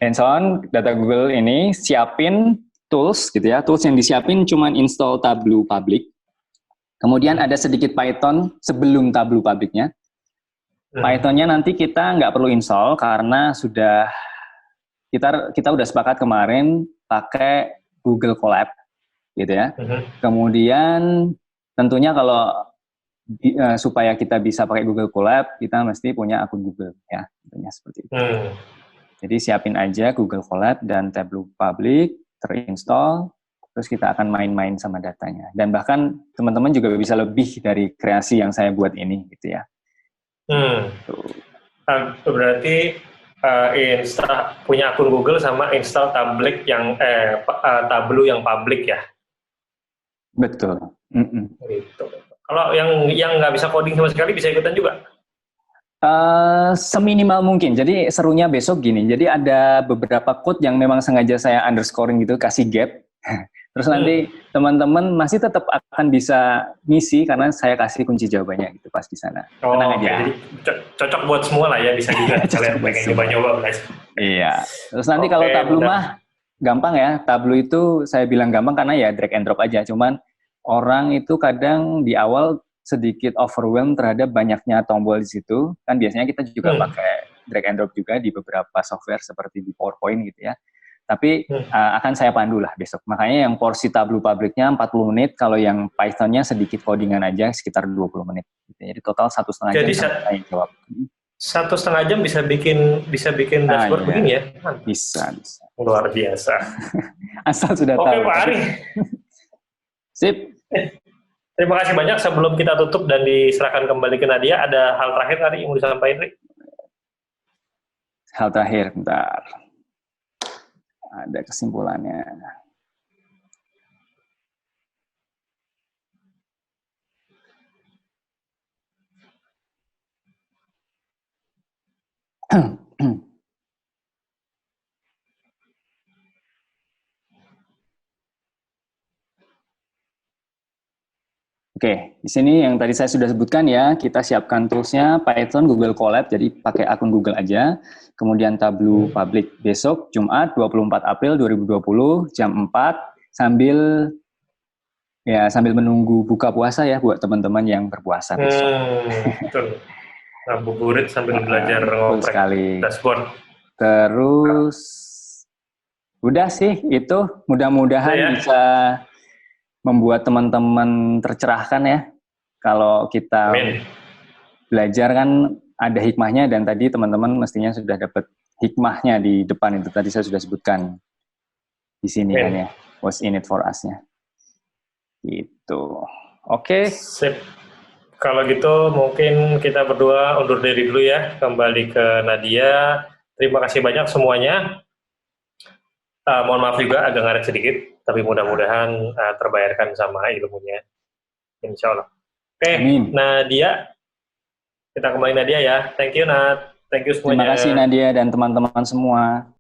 Hands on data Google ini, siapin tools, gitu ya. Tools yang disiapin cuman install Tableau Public. Kemudian ada sedikit Python sebelum Tableau Public-nya. Python-nya nanti kita nggak perlu install karena sudah kita udah sepakat kemarin pakai Google Colab, gitu ya. Kemudian tentunya kalau supaya kita bisa pakai Google Colab, kita mesti punya akun Google, ya, tentunya seperti itu. Jadi siapin aja Google Colab dan Tableau Public terinstall, terus kita akan main-main sama datanya. Dan bahkan teman-teman juga bisa lebih dari kreasi yang saya buat ini, gitu ya. Berarti punya akun Google sama install Tableau yang public ya? Betul. Gitu. Kalau yang nggak bisa coding sama sekali bisa ikutan juga? Seminimal mungkin. Jadi serunya besok gini. Jadi ada beberapa code yang memang sengaja saya underscoring gitu, kasih gap. Terus nanti teman-teman masih tetap akan bisa ngisi karena saya kasih kunci jawabannya gitu pas di sana. Tenang aja. Jadi cocok buat semua lah ya, bisa juga kalian pengen nyoba-nyoba guys. Iya. Terus nanti kalau Tableau mah gampang ya. Tableau itu saya bilang gampang karena ya drag and drop aja. Cuman orang itu kadang di awal sedikit overwhelmed terhadap banyaknya tombol di situ. Kan biasanya kita juga pakai drag and drop juga di beberapa software seperti di PowerPoint gitu ya. Tapi akan saya pandu lah besok. Makanya yang porsi Tableau Public-nya 40 menit, kalau yang Python-nya sedikit codingan aja sekitar 20 menit. Jadi total 1,5 jam saya jawab. 1,5 jam bisa bikin dashboard begini ya? Bisa. Luar biasa. Asal sudah tahu. Oke Pak Ari. Sip. Terima kasih banyak. Sebelum kita tutup dan diserahkan kembali ke Nadia, ada hal terakhir tadi yang mau disampaikan, Rik? Hal terakhir, bentar. Ada kesimpulannya. Oke, di sini yang tadi saya sudah sebutkan ya, kita siapkan toolsnya Python, Google Colab, jadi pakai akun Google aja. Kemudian Tableau Public besok, Jumat 24 April 2020, jam 4, sambil menunggu buka puasa ya buat teman-teman yang berpuasa besok. Betul. Ngabuburit sambil belajar ngoprek dashboard. Terus, udah sih itu, mudah-mudahan bisa membuat teman-teman tercerahkan ya. Kalau kita belajar kan ada hikmahnya, dan tadi teman-teman mestinya sudah dapat hikmahnya di depan itu. Tadi saya sudah sebutkan di sini kan ya. What's in it for us-nya. Gitu. Oke. Sip. Kalau gitu mungkin kita berdua undur diri dulu ya. Kembali ke Nadia. Terima kasih banyak semuanya. Mohon maaf juga agak ngaret sedikit, tapi mudah-mudahan terbayarkan sama ilmunya, insya Allah. Oke, Nadia, kita kembali Nadia ya. Thank you Nat, thank you semuanya. Terima kasih Nadia dan teman-teman semua.